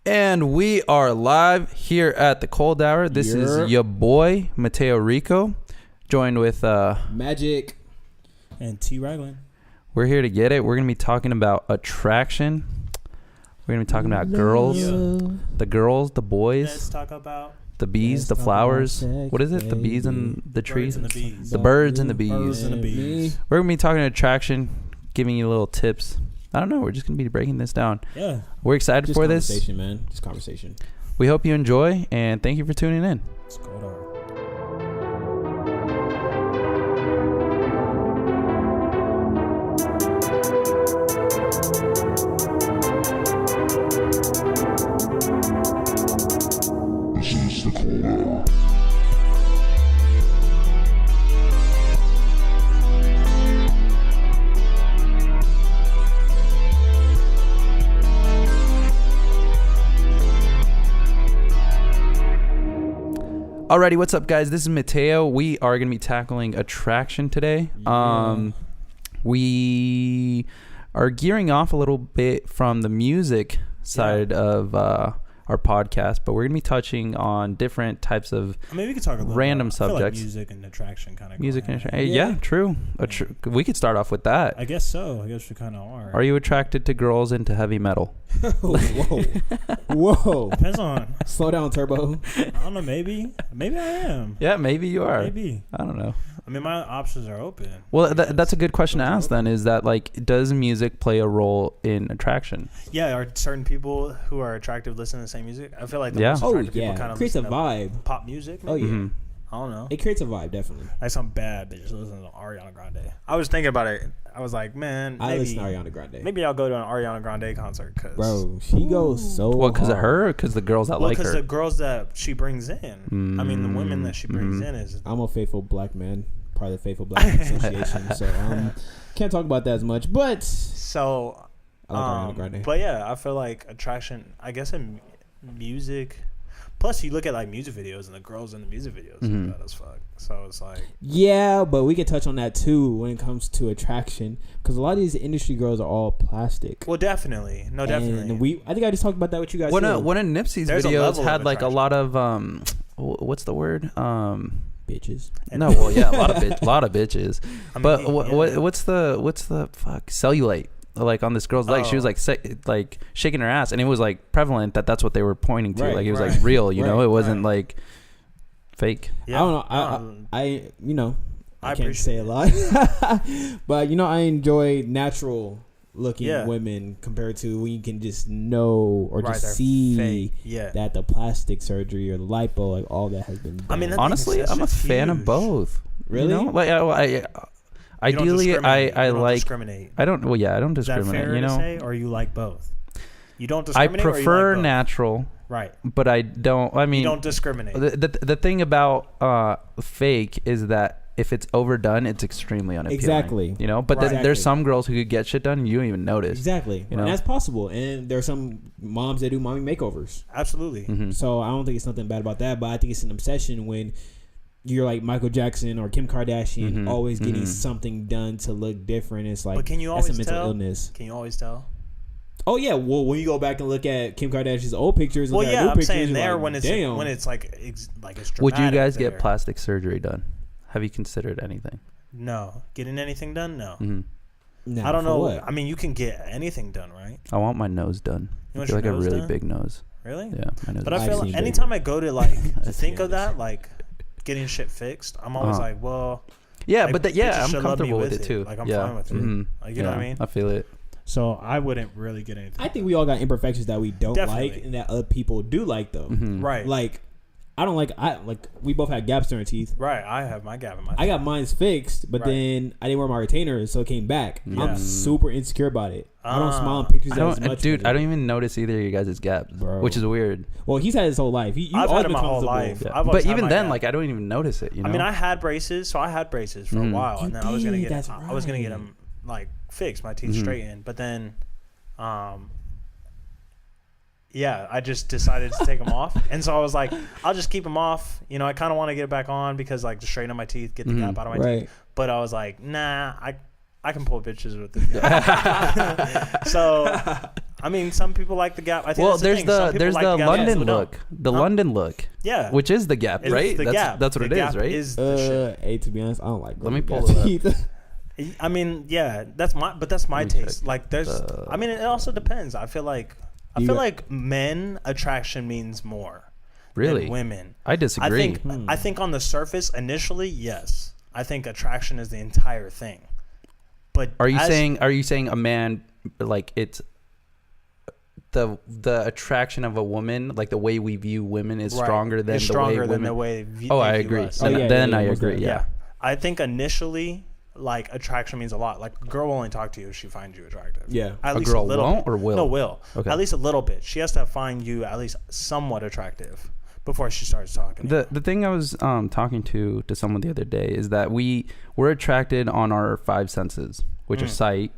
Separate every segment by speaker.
Speaker 1: And we are live here at the Cold Hour. This is your boy, Mateo Rico, joined with
Speaker 2: Magic
Speaker 3: and T. Raglan.
Speaker 1: We're here to get it. We're going to be talking about attraction. We're going to be talking about girls, the girls, the boys.
Speaker 3: Let's talk about
Speaker 1: the bees, the flowers. What is it? The bees and the trees?
Speaker 3: birds and the bees.
Speaker 1: The birds and the bees.
Speaker 3: Birds and the bees.
Speaker 1: We're going to be talking attraction, giving you little tips. I don't know. We're just going to be breaking this down.
Speaker 3: Yeah.
Speaker 1: We're excited
Speaker 2: just
Speaker 1: for this.
Speaker 2: Conversation, man. Just conversation.
Speaker 1: We hope you enjoy, and thank you for tuning in.
Speaker 3: Let's go to
Speaker 1: Alrighty, what's up, guys? This is Mateo. We are going to be tackling attraction today. We are gearing off a little bit from the music side of our podcast, but we're going to be touching on different types of
Speaker 3: I mean, we could talk a little
Speaker 1: random
Speaker 3: about, I feel
Speaker 1: subjects.
Speaker 3: like music and attraction kind of.
Speaker 1: Music and attraction. Yeah, true. We could start off with that.
Speaker 3: I guess so. I guess we kind of are.
Speaker 1: Are you attracted to girls into heavy metal?
Speaker 2: Whoa.
Speaker 3: Depends on.
Speaker 2: Slow down, Turbo.
Speaker 3: I don't know. Maybe I am.
Speaker 1: Yeah, maybe you are.
Speaker 3: Maybe.
Speaker 1: I don't know.
Speaker 3: I mean, my options are open.
Speaker 1: Well, that's a good question to ask then, is that, like, does music play a role in attraction?
Speaker 3: Yeah, are certain people who are attractive listening to the same music? I feel like the
Speaker 1: Yeah.
Speaker 3: most attractive people kind of
Speaker 2: Creates a
Speaker 3: listen to
Speaker 2: vibe.
Speaker 3: pop music.
Speaker 2: Oh,
Speaker 3: Maybe?
Speaker 2: yeah.
Speaker 1: Mhm.
Speaker 3: I don't know.
Speaker 2: It creates a vibe, definitely.
Speaker 3: Like some bad bitches listen to Ariana Grande. I was thinking about it. I was like, man,
Speaker 2: I
Speaker 3: maybe,
Speaker 2: listen to Ariana Grande.
Speaker 3: maybe I'll go to an Ariana Grande concert. Cause,
Speaker 2: Bro, she goes so
Speaker 1: Well, because of
Speaker 2: hard.
Speaker 1: her or because the girls that like
Speaker 3: because
Speaker 1: her?
Speaker 3: the girls that she brings in. I mean, the women that she brings in is.
Speaker 2: I'm a faithful black man, part of the Faithful Black Association, so can't talk about that as much, but
Speaker 3: So,
Speaker 2: I like Ariana Grande.
Speaker 3: but yeah, I feel like attraction, I guess in music. Plus, you look at like music videos and the girls in the music videos are bad as fuck. So it's like,
Speaker 2: Yeah, but we can touch on that too when it comes to attraction, because a lot of these industry girls are all plastic.
Speaker 3: well, definitely, no, definitely.
Speaker 2: And I think I just talked about that with you guys.
Speaker 1: One
Speaker 2: too.
Speaker 1: of Nipsey's
Speaker 3: There's a
Speaker 1: videos
Speaker 3: level
Speaker 1: had
Speaker 3: of
Speaker 1: like a
Speaker 3: attraction.
Speaker 1: lot of what's the word?
Speaker 2: Bitches.
Speaker 1: No, well, yeah, a lot of bitches.
Speaker 3: I mean,
Speaker 1: But
Speaker 3: yeah.
Speaker 1: what's the fuck cellulite? Like on this girl's leg, she was like like shaking her ass, and it was like prevalent that's what they were pointing to.
Speaker 2: Right,
Speaker 1: like it was
Speaker 3: right.
Speaker 1: like real, you know. It wasn't
Speaker 3: right.
Speaker 1: like fake.
Speaker 3: Yeah,
Speaker 2: I don't know. I you know, I can't
Speaker 3: appreciate
Speaker 2: say a lot, but you know, I enjoy natural looking women compared to when you can just know or
Speaker 3: Right,
Speaker 2: just
Speaker 3: they're
Speaker 2: see
Speaker 3: fake. Yeah.
Speaker 2: that the plastic surgery or the lipo, like all that has been done.
Speaker 3: I mean,
Speaker 1: Honestly, I'm a fan of both.
Speaker 2: Really?
Speaker 1: You know? Like
Speaker 3: You don't
Speaker 1: ideally,
Speaker 3: discriminate.
Speaker 1: I
Speaker 3: You don't
Speaker 1: like.
Speaker 3: discriminate.
Speaker 1: I don't. Well, yeah, I don't
Speaker 3: Is that
Speaker 1: discriminate.
Speaker 3: fair
Speaker 1: You know,
Speaker 3: to say, or you like both? You don't
Speaker 1: I
Speaker 3: discriminate. or you
Speaker 1: prefer
Speaker 3: like both?
Speaker 1: natural,
Speaker 3: Right.
Speaker 1: but I don't. I mean,
Speaker 3: You don't discriminate.
Speaker 1: the thing about fake is that if it's overdone, it's extremely unappealing.
Speaker 2: Exactly.
Speaker 1: You know, but
Speaker 3: Right.
Speaker 1: then there's some girls who could get shit done and you don't even notice.
Speaker 2: Exactly.
Speaker 1: You know?
Speaker 2: And that's possible. And there are some moms that do mommy makeovers.
Speaker 3: Absolutely.
Speaker 1: Mm-hmm.
Speaker 2: So I don't think it's nothing bad about that, but I think it's an obsession when you're like Michael Jackson or Kim Kardashian, always getting something done to look different. It's like,
Speaker 3: But can you
Speaker 2: that's a
Speaker 3: always
Speaker 2: mental
Speaker 3: tell?
Speaker 2: illness.
Speaker 3: Can you always tell?
Speaker 2: Oh yeah, well when you go back and look at Kim Kardashian's old pictures,
Speaker 3: Well,
Speaker 2: look at
Speaker 3: yeah,
Speaker 2: new
Speaker 3: I'm
Speaker 2: pictures,
Speaker 3: saying
Speaker 2: you're
Speaker 3: there
Speaker 2: like,
Speaker 3: when it's
Speaker 2: damn.
Speaker 3: like it's dramatic.
Speaker 1: Would you guys
Speaker 3: there.
Speaker 1: get plastic surgery done? Have you considered anything?
Speaker 3: No, getting anything done? No.
Speaker 1: Mm-hmm.
Speaker 2: Nah,
Speaker 3: I don't
Speaker 2: for
Speaker 3: know.
Speaker 2: what?
Speaker 3: I mean, you can get anything done, right?
Speaker 1: I want my nose done.
Speaker 3: You
Speaker 1: I
Speaker 3: want
Speaker 1: feel like
Speaker 3: your
Speaker 1: a
Speaker 3: nose
Speaker 1: really
Speaker 3: done?
Speaker 1: big nose.
Speaker 3: Really?
Speaker 1: Yeah, my nose.
Speaker 3: But
Speaker 1: is
Speaker 3: I feel
Speaker 2: I've
Speaker 3: like
Speaker 2: seen
Speaker 3: anytime I go to like think of
Speaker 2: big.
Speaker 3: that, like getting shit fixed, I'm always like, well,
Speaker 1: yeah,
Speaker 3: like,
Speaker 1: but
Speaker 3: bitches
Speaker 1: I'm
Speaker 3: should love me
Speaker 1: comfortable with
Speaker 3: with
Speaker 1: it too.
Speaker 3: Like I'm
Speaker 1: yeah.
Speaker 3: fine with it.
Speaker 1: Mhm.
Speaker 3: Like, you know what I mean?
Speaker 1: I feel it.
Speaker 3: So I wouldn't really get anything.
Speaker 2: I think we all got imperfections that we don't
Speaker 3: Definitely.
Speaker 2: like and that other people do like though.
Speaker 1: Mhm.
Speaker 3: Right.
Speaker 2: Like I don't like we both had gaps in our teeth.
Speaker 3: Right. I have my gap in my.
Speaker 2: I got mine's fixed, but
Speaker 3: Right.
Speaker 2: then I didn't wear my retainers, so it came back.
Speaker 3: Yeah.
Speaker 2: I'm super insecure about it. I don't
Speaker 3: Ah.
Speaker 2: smile in pictures
Speaker 1: I
Speaker 2: as
Speaker 1: don't,
Speaker 2: much.
Speaker 1: dude.
Speaker 2: with it.
Speaker 1: I don't even notice either of you guys' gaps,
Speaker 2: Bro.
Speaker 1: which is weird.
Speaker 2: Well, he's had his whole life. You
Speaker 3: I've
Speaker 2: always
Speaker 3: had it
Speaker 2: been
Speaker 3: my whole
Speaker 2: comfortable.
Speaker 3: life.
Speaker 1: Yeah.
Speaker 3: I've always
Speaker 1: But
Speaker 3: had
Speaker 1: even
Speaker 3: my
Speaker 1: then,
Speaker 3: gap.
Speaker 1: like I don't even notice it. You know.
Speaker 3: I mean, I had braces, so I had braces for a while,
Speaker 2: You
Speaker 3: and then I was gonna
Speaker 2: did,
Speaker 3: get
Speaker 2: that's
Speaker 3: I was gonna get
Speaker 2: right.
Speaker 3: them like fixed, my teeth straightened, but then, yeah, I just decided to take them off, and so I was like, I'll just keep them off. You know, I kind of want to get it back on because like to straighten up my teeth, get the gap out of my teeth. But I was like, nah, I can pull bitches with this. So I mean, some people like the Gap. I think
Speaker 1: Well,
Speaker 3: that's
Speaker 1: there's the
Speaker 3: Gap,
Speaker 1: London
Speaker 3: some
Speaker 1: look,
Speaker 3: don't.
Speaker 1: the London look,
Speaker 3: Yeah,
Speaker 1: which is the Gap,
Speaker 3: It's
Speaker 1: right?
Speaker 3: the Gap.
Speaker 1: That's what
Speaker 3: The
Speaker 1: it
Speaker 3: Gap
Speaker 1: is, right?
Speaker 3: Is the shit.
Speaker 2: Hey, to be honest, I don't like.
Speaker 1: Let me
Speaker 2: Gap
Speaker 1: pull it
Speaker 2: either.
Speaker 3: I mean, yeah, that's my
Speaker 1: me
Speaker 3: taste.
Speaker 1: check.
Speaker 3: Like, there's. I mean, it also depends. I feel like men attraction means more.
Speaker 1: Really?
Speaker 3: Than women.
Speaker 1: I disagree.
Speaker 3: I think on the surface, initially, yes. I think attraction is the entire thing. But
Speaker 1: Are you saying a man, like, it's the attraction of a woman, like the way we view women is stronger than the way women. I agree.
Speaker 3: Us.
Speaker 1: Then I agree. Yeah.
Speaker 3: I think initially, like, attraction means a lot. Like, a girl will only talk to you if she finds you attractive.
Speaker 2: Yeah.
Speaker 3: At
Speaker 1: A
Speaker 3: least
Speaker 1: girl
Speaker 3: a little
Speaker 1: won't
Speaker 3: bit.
Speaker 1: or will?
Speaker 3: No, will.
Speaker 1: Okay.
Speaker 3: At least a little bit. She has to find you at least somewhat attractive before she starts talking.
Speaker 1: The thing I was talking to someone the other day is that we're attracted on our five senses, which are sight,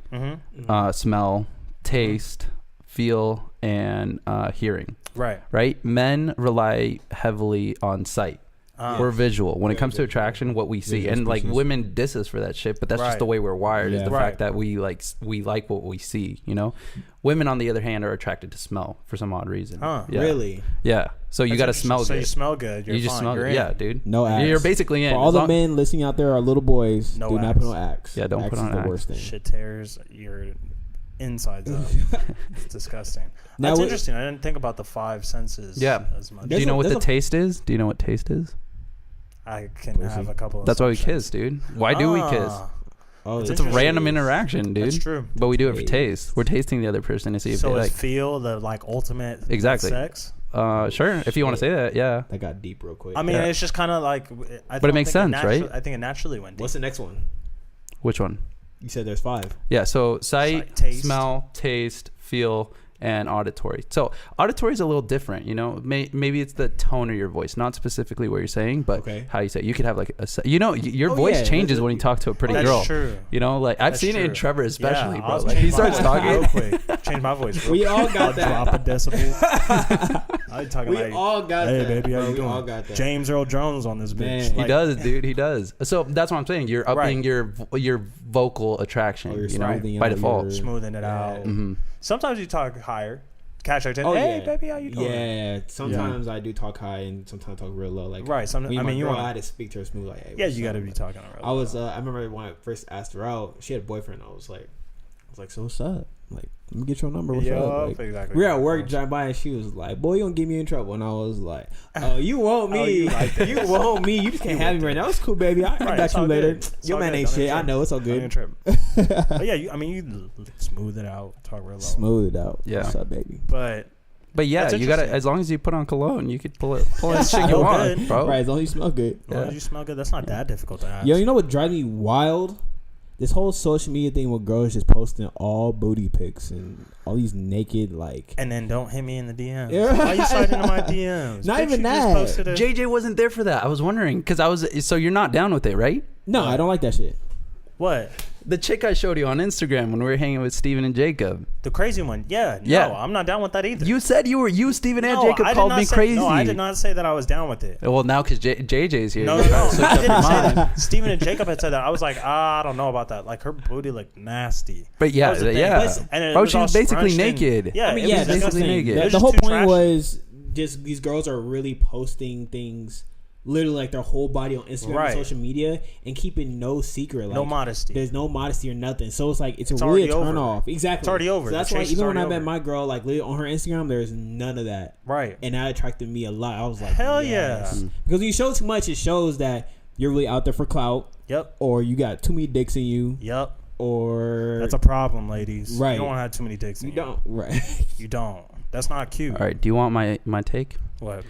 Speaker 1: smell, taste, feel, and hearing. Right. Men rely heavily on sight. We're visual when it comes to attraction, what we see, and like women diss us for that shit, but that's just the way we're wired. Is the fact that we like what we see. You know, women on the other hand are attracted to smell for some odd reason.
Speaker 2: Really?
Speaker 1: Yeah. So you got to smell good.
Speaker 3: So you smell good.
Speaker 1: You just smell good. Yeah, dude.
Speaker 2: No axe.
Speaker 1: You're basically in.
Speaker 2: For all the men listening out there are little boys. Do not put on axe.
Speaker 1: Yeah, don't put on
Speaker 2: axe. Is
Speaker 1: axe.
Speaker 2: the worst thing.
Speaker 3: Shit tears your insides up. It's disgusting. That's interesting. I didn't think about the five senses. As much.
Speaker 1: Do you know what the taste is? Do you know what taste is?
Speaker 3: I can have a couple of
Speaker 1: That's why we kiss, dude. Why do we kiss?
Speaker 2: Oh,
Speaker 1: it's a random interaction, dude.
Speaker 3: That's true.
Speaker 1: But we do it for taste. We're tasting the other person to see if they like.
Speaker 3: So is feel the like ultimate sex?
Speaker 1: Sure. If you want to say that, yeah.
Speaker 2: That got deep real quick.
Speaker 3: I mean, it's just kind of like.
Speaker 1: But it makes sense, right?
Speaker 3: I think it naturally went deep.
Speaker 2: What's the next one?
Speaker 1: Which one?
Speaker 2: You said there's 5.
Speaker 1: Yeah. So sight,
Speaker 3: taste.
Speaker 1: smell, taste, feel, and auditory. So auditory is a little different, you know. Maybe it's the tone of your voice, not specifically what you're saying, but how you say it. You could have like your voice changes when you talk to a pretty girl.
Speaker 3: That's true.
Speaker 1: You know, like I've seen it in Trevor especially, bro. Like
Speaker 3: he
Speaker 1: he starts talking
Speaker 3: real quick. Change my voice.
Speaker 2: We all got that.
Speaker 3: Drop a decibel. I'm talking
Speaker 2: we all got
Speaker 3: hey,
Speaker 2: that.
Speaker 3: Hey baby, how you
Speaker 2: we
Speaker 3: doing?
Speaker 2: all got that.
Speaker 3: James Earl Jones on this bitch.
Speaker 1: He does, dude. He does. So that's what I'm saying. You're upping your vocal attraction, you know, by default.
Speaker 3: Smoothing it out. Mm-hmm. Sometimes you talk higher. Catch her attention. Hey, baby, how you doing?
Speaker 2: Yeah, sometimes I do talk high and sometimes I talk real low. Like
Speaker 3: I mean, you want
Speaker 2: I had to speak to her smooth. Like, hey,
Speaker 3: you got to be talking real low.
Speaker 2: I remember when I first asked her out, she had a boyfriend. I was like, so what's up? Like, let me get your number. What's up? Like,
Speaker 3: exactly.
Speaker 2: We were at work, driving by, and she was like, "Boy, you gonna get me in trouble." And I was like, "Oh, you want me? You want me? You just can't have me right now. It's cool, baby. I got you later. Your man ain't shit. I know it's all good."
Speaker 3: But yeah, you smooth it out, talk real low.
Speaker 2: Smooth it out.
Speaker 1: Yeah.
Speaker 2: What's up, baby?
Speaker 1: But yeah, you gotta. As long as you put on cologne, you could pull that shit you want, bro.
Speaker 2: Right, as long as you smell good.
Speaker 3: As long as you smell good, that's not that difficult to ask.
Speaker 2: Yo, you know what drives me wild? This whole social media thing with girls just posting all booty pics and all these naked
Speaker 3: and then don't hit me in the DMs. Why you sliding into my DMs?
Speaker 2: Not even that.
Speaker 1: JJ wasn't there for that. I was wondering because so you're not down with it, right?
Speaker 2: No, I don't like that shit.
Speaker 3: What?
Speaker 1: The chick I showed you on Instagram when we were hanging with Steven and Jacob.
Speaker 3: The crazy one. Yeah. No, I'm not down with that either.
Speaker 1: You said Steven and Jacob called me crazy.
Speaker 3: No, I did not say that I was down with it.
Speaker 1: Well, now because JJ's here.
Speaker 3: No, I didn't say that. Steven and Jacob had said that. I was like, I don't know about that. Like, her booty looked nasty.
Speaker 1: But yeah. Bro, she was basically naked.
Speaker 3: Yeah,
Speaker 2: I mean, yeah,
Speaker 1: basically naked.
Speaker 2: The whole point was just these girls are really posting things literally like their whole body on Instagram and social media and keeping no secret. Like,
Speaker 3: no modesty.
Speaker 2: There's no modesty or nothing. So it's like, it's really a turn off. Exactly.
Speaker 3: It's already over.
Speaker 2: So that's why even when I met my girl, like on her Instagram, there's none of that.
Speaker 3: Right.
Speaker 2: And that attracted me a lot. I was like,
Speaker 3: hell
Speaker 2: yes.
Speaker 3: Yeah.
Speaker 2: Because when you show too much, it shows that you're really out there for clout.
Speaker 3: Yep.
Speaker 2: Or you got too many dicks in you.
Speaker 3: Yep.
Speaker 2: Or
Speaker 3: that's a problem, ladies.
Speaker 2: Right.
Speaker 3: You don't want to have too many dicks in you.
Speaker 2: You don't. Right.
Speaker 3: You don't. That's not cute.
Speaker 1: All right. Do you want my take?
Speaker 3: What?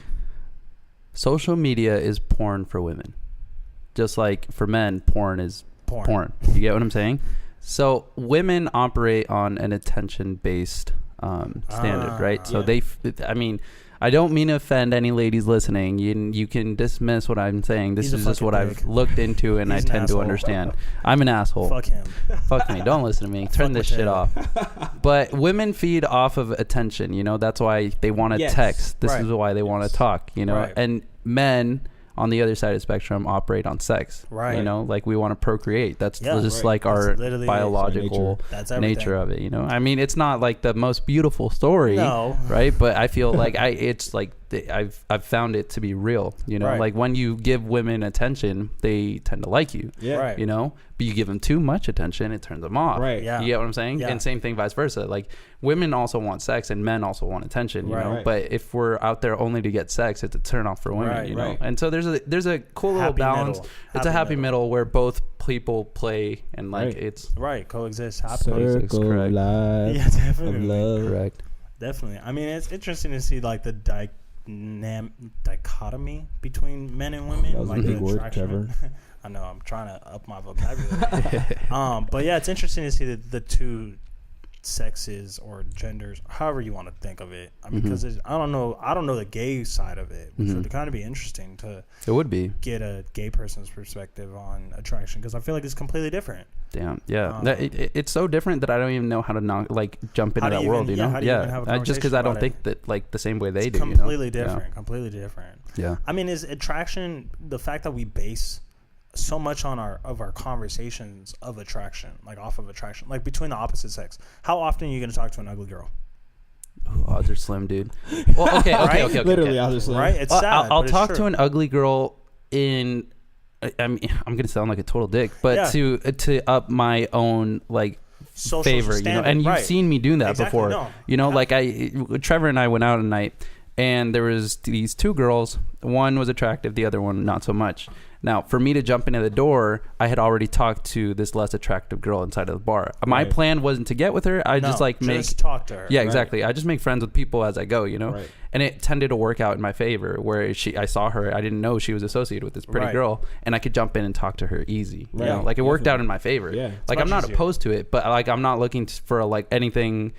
Speaker 1: Social media is porn for women. Just like for men, porn is porn. You get what I'm saying? So women operate on an attention-based standard, right? So I mean, I don't mean to offend any ladies listening. You can dismiss what I'm saying. This is just what I've looked into and I tend to understand. I'm an asshole.
Speaker 3: Fuck him.
Speaker 1: Fuck me. Don't listen to me. Turn this shit off. But women feed off of attention. You know, that's why they want to text. This is why they want to talk. You know, and men on the other side of the spectrum operate on sex.
Speaker 3: Right.
Speaker 1: You know, like we want to procreate. That's just
Speaker 3: right.
Speaker 1: like
Speaker 3: That's
Speaker 1: our biological nature of it. You know, I mean, it's not like the most beautiful story, right? But I feel like it's like I've found it to be real. You know, like when you give women attention, they tend to like you.
Speaker 2: Yeah.
Speaker 3: Right.
Speaker 1: You know, but you give them too much attention, it turns them off.
Speaker 2: Right.
Speaker 3: Yeah.
Speaker 1: You get what I'm saying?
Speaker 3: Yeah.
Speaker 1: And same thing, vice versa. Like women also want sex, and men also want attention. You know,
Speaker 2: Right.
Speaker 1: but if we're out there only to get sex, it's a turn off for women.
Speaker 3: Right,
Speaker 1: you know,
Speaker 2: right.
Speaker 1: and so there's a cool little
Speaker 3: Happy
Speaker 1: balance.
Speaker 3: middle.
Speaker 1: It's a happy middle where both people play, and like
Speaker 2: Right.
Speaker 1: it's
Speaker 3: Right, coexist happily.
Speaker 2: Circle
Speaker 1: correct.
Speaker 2: life
Speaker 3: Yeah,
Speaker 2: of
Speaker 3: definitely.
Speaker 2: love.
Speaker 1: correct.
Speaker 3: Definitely. I mean, it's interesting to see like the dichotomy between men and women.
Speaker 2: That was
Speaker 3: like
Speaker 2: a big
Speaker 3: the
Speaker 2: word,
Speaker 3: attraction.
Speaker 2: Trevor.
Speaker 3: I know. I'm trying to up my vocabulary. But yeah, it's interesting to see the two sexes or genders, however you want to think of it. I mean, because I don't know the gay side of it, which would kind of be interesting to
Speaker 1: It would be.
Speaker 3: get a gay person's perspective on attraction, because I feel like it's completely different.
Speaker 1: Damn. Yeah. It's so different that I don't even know how to jump into that world. You know.
Speaker 3: how do you even have a
Speaker 1: Just because I don't
Speaker 3: conversation
Speaker 1: think that like the same way they
Speaker 3: it's
Speaker 1: do.
Speaker 3: completely
Speaker 1: you know?
Speaker 3: different. Completely different.
Speaker 1: Yeah.
Speaker 3: I mean, is attraction the fact that we base so much on our conversations of attraction, like off of attraction, like between the opposite sex? How often are you going to talk to an ugly girl?
Speaker 1: Odds are slim, dude. Well, okay.
Speaker 2: Literally, I was just like,
Speaker 3: Right? It's sad.
Speaker 1: I'll
Speaker 3: but
Speaker 1: talk
Speaker 3: it's
Speaker 1: to
Speaker 3: true.
Speaker 1: an ugly girl in. I mean, I'm gonna sound like a total dick, but
Speaker 3: Yeah.
Speaker 1: to up my own like
Speaker 3: Social
Speaker 1: favor,
Speaker 3: standard,
Speaker 1: you know. And you've
Speaker 3: right.
Speaker 1: seen me doing that
Speaker 3: Exactly,
Speaker 1: before.
Speaker 3: no.
Speaker 1: You know,
Speaker 3: Yeah.
Speaker 1: like Trevor and I went out at night, and there was these two girls. One was attractive, the other one not so much. Now, for me to jump into the door, I had already talked to this less attractive girl inside of the bar. My
Speaker 2: Right.
Speaker 1: plan wasn't to get with her. I just make
Speaker 3: talk to her.
Speaker 1: Yeah, exactly. I just make friends with people as I go, you know?
Speaker 2: Right.
Speaker 1: And it tended to work out in my favor where I saw her, I didn't know she was associated with this pretty
Speaker 3: Right.
Speaker 1: girl, and I could jump in and talk to her easy. You
Speaker 2: Right.
Speaker 1: know? Like it worked out
Speaker 2: Definitely.
Speaker 1: in my favor.
Speaker 2: Yeah.
Speaker 1: Like
Speaker 3: much
Speaker 1: I'm not
Speaker 3: easier.
Speaker 1: opposed to it, but like I'm not looking for like anything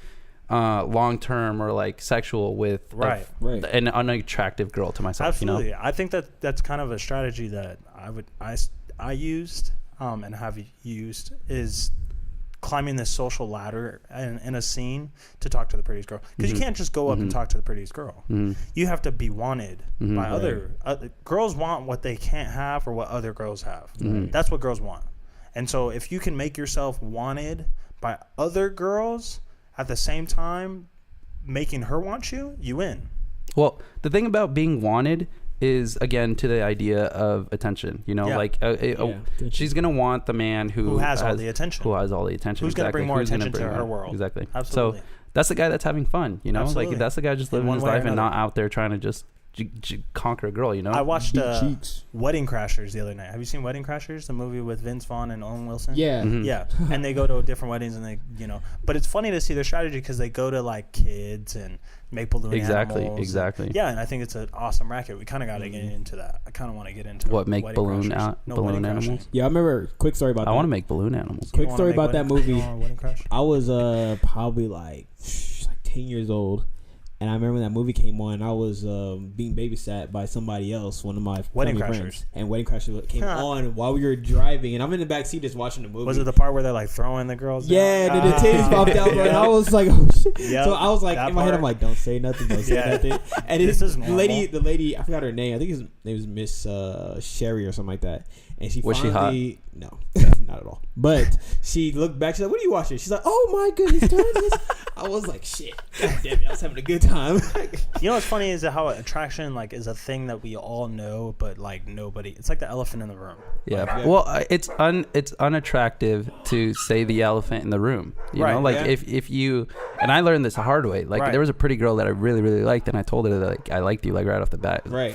Speaker 1: long term or like sexual with
Speaker 3: Right.
Speaker 2: Right.
Speaker 1: an unattractive girl to myself.
Speaker 3: Absolutely.
Speaker 1: You know?
Speaker 3: I think that's kind of a strategy that I used and have used, is climbing this social ladder in a scene to talk to the prettiest girl, because you can't just go up and talk to the prettiest girl. You have to be wanted by other girls. Want what they can't have or what other girls have. That's what girls want. And so if you can make yourself wanted by other girls at the same time making her want you, you win.
Speaker 1: Well, the thing about being wanted is, again, to the idea of attention. You know,
Speaker 3: Yeah.
Speaker 1: like she's gonna want the man who
Speaker 3: has all the attention.
Speaker 1: Who has all the attention?
Speaker 3: Who's gonna bring more
Speaker 1: Who's gonna
Speaker 3: attention to
Speaker 1: bring
Speaker 3: her
Speaker 1: more-
Speaker 3: world.
Speaker 1: Exactly.
Speaker 3: Absolutely.
Speaker 1: So that's the guy that's having fun. You know,
Speaker 3: Absolutely.
Speaker 1: like that's the guy just
Speaker 3: In
Speaker 1: living
Speaker 3: one
Speaker 1: his
Speaker 3: way or
Speaker 1: life and
Speaker 3: another.
Speaker 1: not out there trying to just conquer a girl. You know.
Speaker 3: I watched
Speaker 2: Beat cheeks.
Speaker 3: Wedding Crashers the other night. Have you seen Wedding Crashers, the movie with Vince Vaughn and Owen Wilson?
Speaker 2: Yeah.
Speaker 3: Yeah, and they go to different weddings, and they, but it's funny to see their strategy, because they go to like kids and make balloon animals.
Speaker 1: Exactly.
Speaker 3: Yeah, and I think it's an awesome racket. We kind of got to get into that. I kind of want to get into
Speaker 1: What, make
Speaker 3: Wedding
Speaker 1: balloon
Speaker 3: Crashers.
Speaker 1: out-
Speaker 3: No,
Speaker 1: balloon
Speaker 3: Wedding
Speaker 1: animals?
Speaker 3: Crashers.
Speaker 2: Yeah, I remember. Quick story about that.
Speaker 1: I want to make balloon animals.
Speaker 2: Quick
Speaker 3: You wanna
Speaker 2: story
Speaker 3: make
Speaker 2: about that
Speaker 3: Wedding-
Speaker 2: movie.
Speaker 3: you want Wedding Crash?
Speaker 2: I was probably like 10 years old, and I remember when that movie came on. I was being babysat by somebody else, one of my
Speaker 3: Wedding
Speaker 2: family
Speaker 3: Crashers.
Speaker 2: friends, and Wedding Crashers came on while we were driving, and I'm in the back seat just watching the movie.
Speaker 3: Was it the part where they're like throwing the girls?
Speaker 2: Yeah,
Speaker 3: down?
Speaker 2: the titties popped out, bro. And I was like, oh shit.
Speaker 3: Yep,
Speaker 2: So I was like,
Speaker 3: that
Speaker 2: in my head,
Speaker 3: part.
Speaker 2: I'm like, don't say nothing, don't say
Speaker 3: Yeah.
Speaker 2: nothing. And
Speaker 3: This is
Speaker 2: the
Speaker 3: normal.
Speaker 2: lady, I forgot her name. I think his name was Miss Sherry or something like that. And she
Speaker 1: Was she
Speaker 2: finally, no, not at all. But she looked back. She's like, "What are you watching?" She's like, "Oh my goodness, Turnus." I was like, "Shit, God damn it, I was having a good time."
Speaker 3: You know what's funny is how attraction is a thing that we all know, but like nobody. It's like the elephant in the room.
Speaker 1: Yeah. Well, it's unattractive to say the elephant in the room. You
Speaker 3: Right,
Speaker 1: know, like
Speaker 3: yeah.
Speaker 1: if you, and I learned this the hard way. Like
Speaker 3: Right.
Speaker 1: there was a pretty girl that I really really liked, and I told her that like I liked you like right off the bat.
Speaker 2: Right.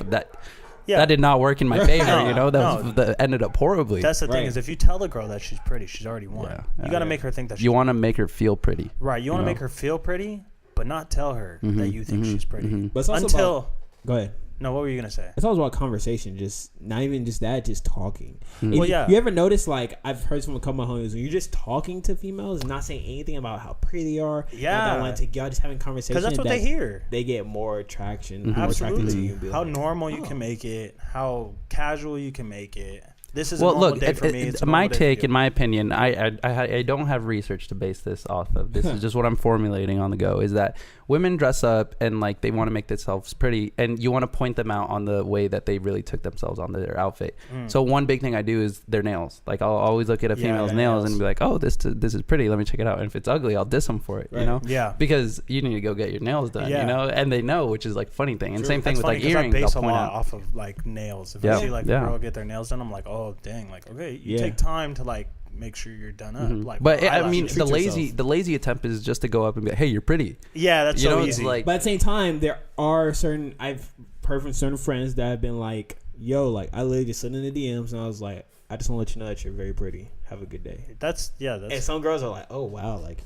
Speaker 1: That did not work in my favor.
Speaker 3: No,
Speaker 1: you know,
Speaker 3: no.
Speaker 1: that ended up horribly.
Speaker 3: That's the thing,
Speaker 2: Right.
Speaker 3: is if you tell a girl that she's pretty, she's already won.
Speaker 1: Yeah.
Speaker 3: You got to make her think that she's
Speaker 1: You want to make her feel pretty.
Speaker 3: right. You want to
Speaker 1: know?
Speaker 3: make her feel pretty, but not tell her that you think she's pretty.
Speaker 2: But it's also
Speaker 3: Until
Speaker 2: about, go ahead.
Speaker 3: no, what were you gonna say?
Speaker 2: It's always about conversation, just not even just that, just talking. If
Speaker 3: Well, yeah.
Speaker 2: You ever notice, like, I've heard someone come home, when you're just talking to females and not saying anything about how pretty they are,
Speaker 3: Yeah.
Speaker 2: what they want to y'all just having conversation.
Speaker 3: Because that's what they hear.
Speaker 2: They get more attraction, more attracted to
Speaker 3: Absolutely.
Speaker 2: you. and be
Speaker 3: How
Speaker 2: like,
Speaker 3: normal you
Speaker 2: oh.
Speaker 3: can make it, how casual you can make it. This is
Speaker 1: Well,
Speaker 3: a normal
Speaker 1: look,
Speaker 3: day for me. It's a
Speaker 1: my
Speaker 3: normal day for
Speaker 1: take,
Speaker 3: you.
Speaker 1: in my opinion, I don't have research to base this off of. This is just what I'm formulating on the go. Is that women dress up and like they want to make themselves pretty, and you want to point them out on the way that they really took themselves on their outfit. So one big thing I do is their nails. Like I'll always look at a female's nails and be like, oh, this is pretty. Let me check it out. And if it's ugly, I'll diss them for it. You know?
Speaker 3: Yeah.
Speaker 1: Because you need to go get your nails done. You know, and they know, which is like funny thing. And same thing with like earrings.
Speaker 3: I base a lot off of like nails. If I see like a girl get their nails done, I'm like, oh dang, like okay, you take time to like make sure you're done up. Like,
Speaker 1: but I mean, the lazy attempt is just to go up and be like, hey, you're pretty.
Speaker 3: Yeah, that's so easy.
Speaker 2: Like, but at the same time, there are certain I've heard from certain friends that have been like, yo, like I literally just sent in the DMs and I was like, I just want to let you know that you're very pretty. Have a good day.
Speaker 3: That's
Speaker 2: and some girls are like, oh wow, like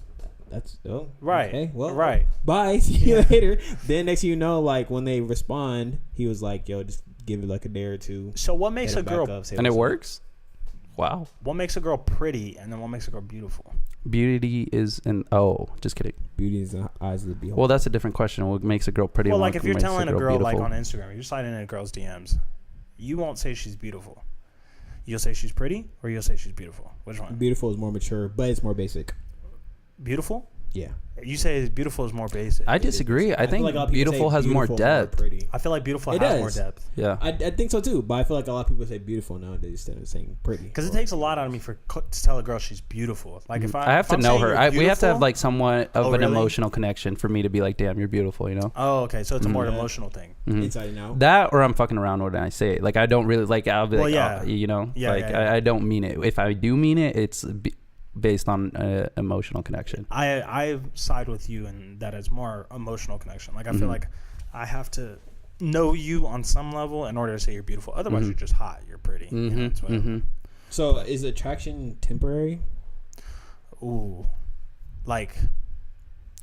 Speaker 2: that's
Speaker 3: right.
Speaker 2: Okay, well,
Speaker 3: right.
Speaker 2: Bye. See you later. Then next thing you know, like when they respond, he was like, yo, just give it like a day or two.
Speaker 3: So what makes a girl
Speaker 1: and it works? Wow.
Speaker 3: What makes a girl pretty, and then what makes a girl beautiful?
Speaker 1: Beauty is just kidding.
Speaker 2: Beauty is in the eyes of the beholder.
Speaker 1: Well, that's a different question. What makes a girl pretty?
Speaker 3: Well, like if you're telling a girl
Speaker 1: beautiful?
Speaker 3: like on Instagram, you're sliding in a girl's DMs, you won't say she's beautiful. You'll say she's pretty, or you'll say she's beautiful. Which one?
Speaker 2: Beautiful is more mature, but it's more basic.
Speaker 3: Beautiful?
Speaker 2: Yeah.
Speaker 3: You say beautiful is more basic.
Speaker 1: I disagree. I think like beautiful has more depth.
Speaker 3: I feel like beautiful has more depth.
Speaker 1: Yeah.
Speaker 2: I think so too, but I feel like a lot of people say beautiful nowadays instead of saying pretty.
Speaker 3: Because it takes a lot out of me to tell a girl she's beautiful. Like if
Speaker 1: I have to know her. We have to have like somewhat of an emotional connection for me to be like, damn, you're beautiful, you know?
Speaker 3: Oh, okay. So it's a more emotional thing.
Speaker 2: Inside and out.
Speaker 1: That or I'm fucking around when I say it. Like I don't really like. I'll be like, oh, you know, I don't mean it. If I do mean it, it's based on emotional connection.
Speaker 3: I side with you in that it's more emotional connection. Like I feel like I have to know you on some level in order to say you're beautiful. Otherwise, you're just hot. You're pretty. You know,
Speaker 2: So is attraction temporary?
Speaker 3: Ooh, like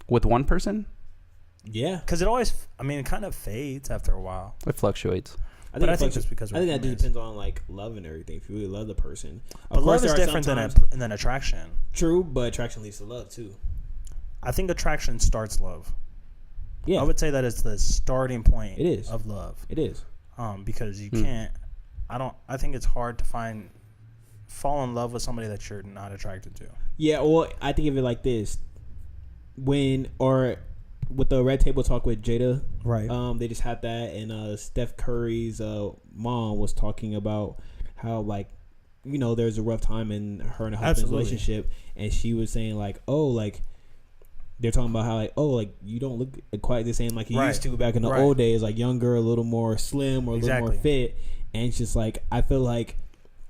Speaker 1: with one person?
Speaker 2: Yeah,
Speaker 3: because it always. I mean, it kind of fades after a while.
Speaker 1: It fluctuates.
Speaker 3: I think just because
Speaker 2: I think that depends on like love and everything. If you really love the person,
Speaker 3: but love is different than attraction.
Speaker 2: True, but attraction leads to love too.
Speaker 3: I think attraction starts love.
Speaker 2: Yeah,
Speaker 3: I would say that it's the starting point.
Speaker 2: It is
Speaker 3: of love.
Speaker 2: It is
Speaker 3: because you can't. I think it's hard to fall in love with somebody that you're not attracted to.
Speaker 2: Yeah, well, I think of it like this: with the Red Table Talk with Jada,
Speaker 3: right?
Speaker 2: They just had that, and Steph Curry's mom was talking about how like, you know, there's a rough time in her and her husband's relationship, and she was saying like, oh, like they're talking about how like, oh, like you don't look quite the same like you used to back in the old days, like younger, a little more slim or a little more fit, and it's just like I feel like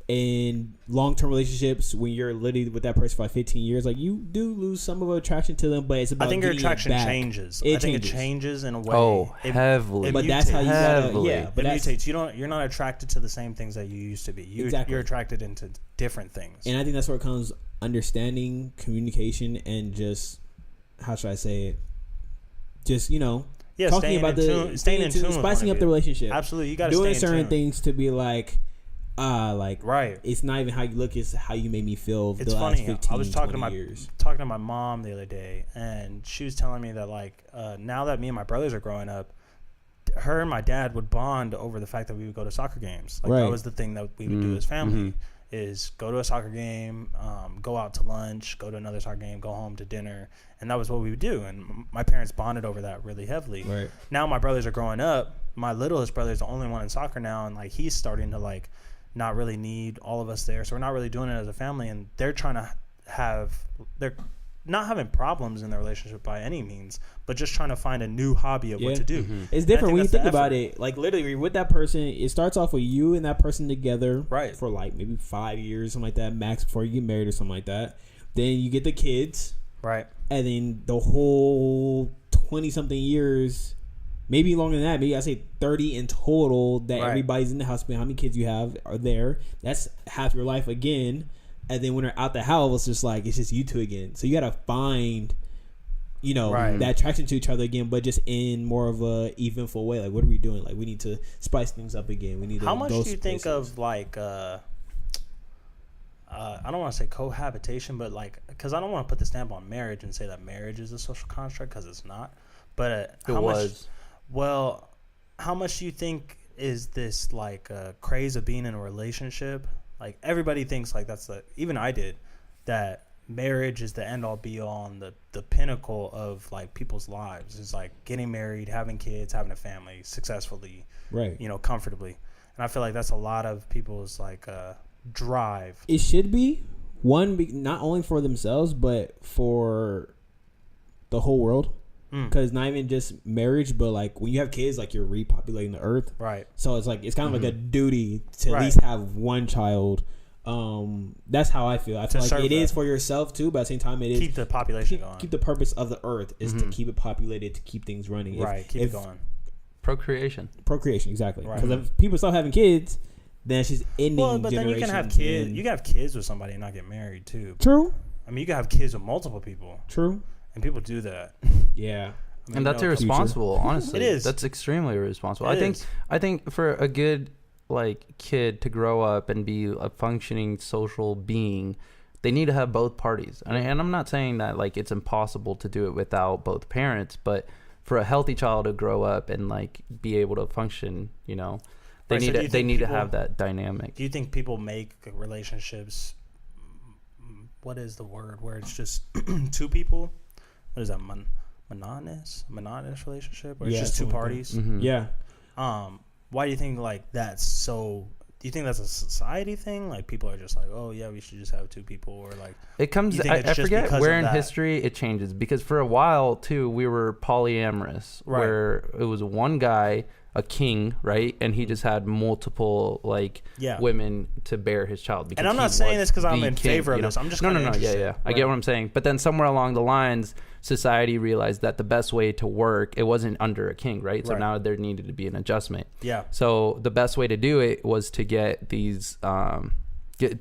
Speaker 2: in long-term relationships, when you're literally with that person for like 15 years, like you do lose some of attraction to them, but it's about.
Speaker 3: I think your attraction changes. I think it changes in a way.
Speaker 1: Oh, heavily.
Speaker 2: But that's how you gotta.
Speaker 3: Yeah, but it mutates. You're not attracted to the same things that you used to be. You're attracted into different things.
Speaker 2: And I think that's where it comes understanding, communication, and just how should I say it? Just talking about staying in tune, spicing up the relationship.
Speaker 3: Absolutely, you got to
Speaker 2: doing certain things to be like.
Speaker 3: Right.
Speaker 2: It's not even how you look; it's how you made me feel.
Speaker 3: It's funny. I was talking to my mom the other day, and she was telling me that like now that me and my brothers are growing up, her and my dad would bond over the fact that we would go to soccer games. Like that was the thing that we would do as family: is go to a soccer game, go out to lunch, go to another soccer game, go home to dinner, and that was what we would do. And my parents bonded over that really heavily.
Speaker 2: Right. Now
Speaker 3: my brothers are growing up. My littlest brother is the only one in soccer now, and like he's starting to like. Not really need all of us there, so we're not really doing it as a family, and they're not having problems in their relationship by any means, but just trying to find a new hobby of what to do.
Speaker 2: It's different when you think about it. Like literally, you're with that person, it starts off with you and that person together,
Speaker 3: right,
Speaker 2: for like maybe 5 years, something like that, max, before you get married or something like that. Then you get the kids,
Speaker 3: right,
Speaker 2: and then the whole 20-something years. Maybe longer than that. Maybe I say 30 in total that everybody's in the house. How many kids you have are there? That's half your life again. And then when they're out the house, it's just like it's just you two again. So you got to find, that attraction to each other again, but just in more of a eventful way. Like, what are we doing? Like, we need to spice things up again. We need to.
Speaker 3: How much do you think of like? I don't want to say cohabitation, but like, because I don't want to put the stamp on marriage and say that marriage is a social construct because it's not. But how much? Well, how much do you think is this like craze of being in a relationship? Like everybody thinks like even I did, that marriage is the end all be all and the pinnacle of like people's lives. It's like getting married, having kids, having a family successfully,
Speaker 2: right?
Speaker 3: Comfortably. And I feel like that's a lot of people's like drive.
Speaker 2: It should be not only for themselves but for the whole world. Because not even just marriage, but like when you have kids, like you're repopulating the earth,
Speaker 3: right?
Speaker 2: So it's like it's kind of like a duty to at least have one child. That's how I feel. I feel like it is for yourself too, but at the same time, it is
Speaker 3: keep the population going.
Speaker 2: Keep the purpose of the earth is to keep it populated, to keep things running.
Speaker 3: Right, keep it going.
Speaker 1: Procreation, exactly. Because if people start having kids, then it's just ending.
Speaker 3: Well, but then you can have kids. You can have kids with somebody and not get married too.
Speaker 2: True.
Speaker 3: I mean, you can have kids with multiple people.
Speaker 2: True.
Speaker 3: And people do that.
Speaker 2: Yeah.
Speaker 1: I mean, and that's irresponsible, honestly.
Speaker 3: It is.
Speaker 1: That's extremely irresponsible. I think for a good like kid to grow up and be a functioning social being, they need to have both parties. And I'm not saying that like it's impossible to do it without both parents, but for a healthy child to grow up and like be able to function, they need to have that dynamic.
Speaker 3: Do you think people make relationships? What is the word where it's just two people? What is that, monotonous relationship, or it's just two parties?
Speaker 2: Mm-hmm. Yeah.
Speaker 3: Why do you think like that's so? Do you think that's a society thing? Like people are just like, oh yeah, we should just have two people, or like
Speaker 1: it comes. I forget where in history it changes, because for a while too we were polyamorous, right, where it was one guy, a king, right, and he just had multiple like women to bear his child.
Speaker 3: And I'm not saying this because I'm in favor of this. I'm just
Speaker 1: no. Yeah. I get what I'm saying. But then somewhere along the lines, society realized that the best way to work, it wasn't under a king, right? So now there needed to be an adjustment.
Speaker 3: Yeah.
Speaker 1: So the best way to do it was to get these, to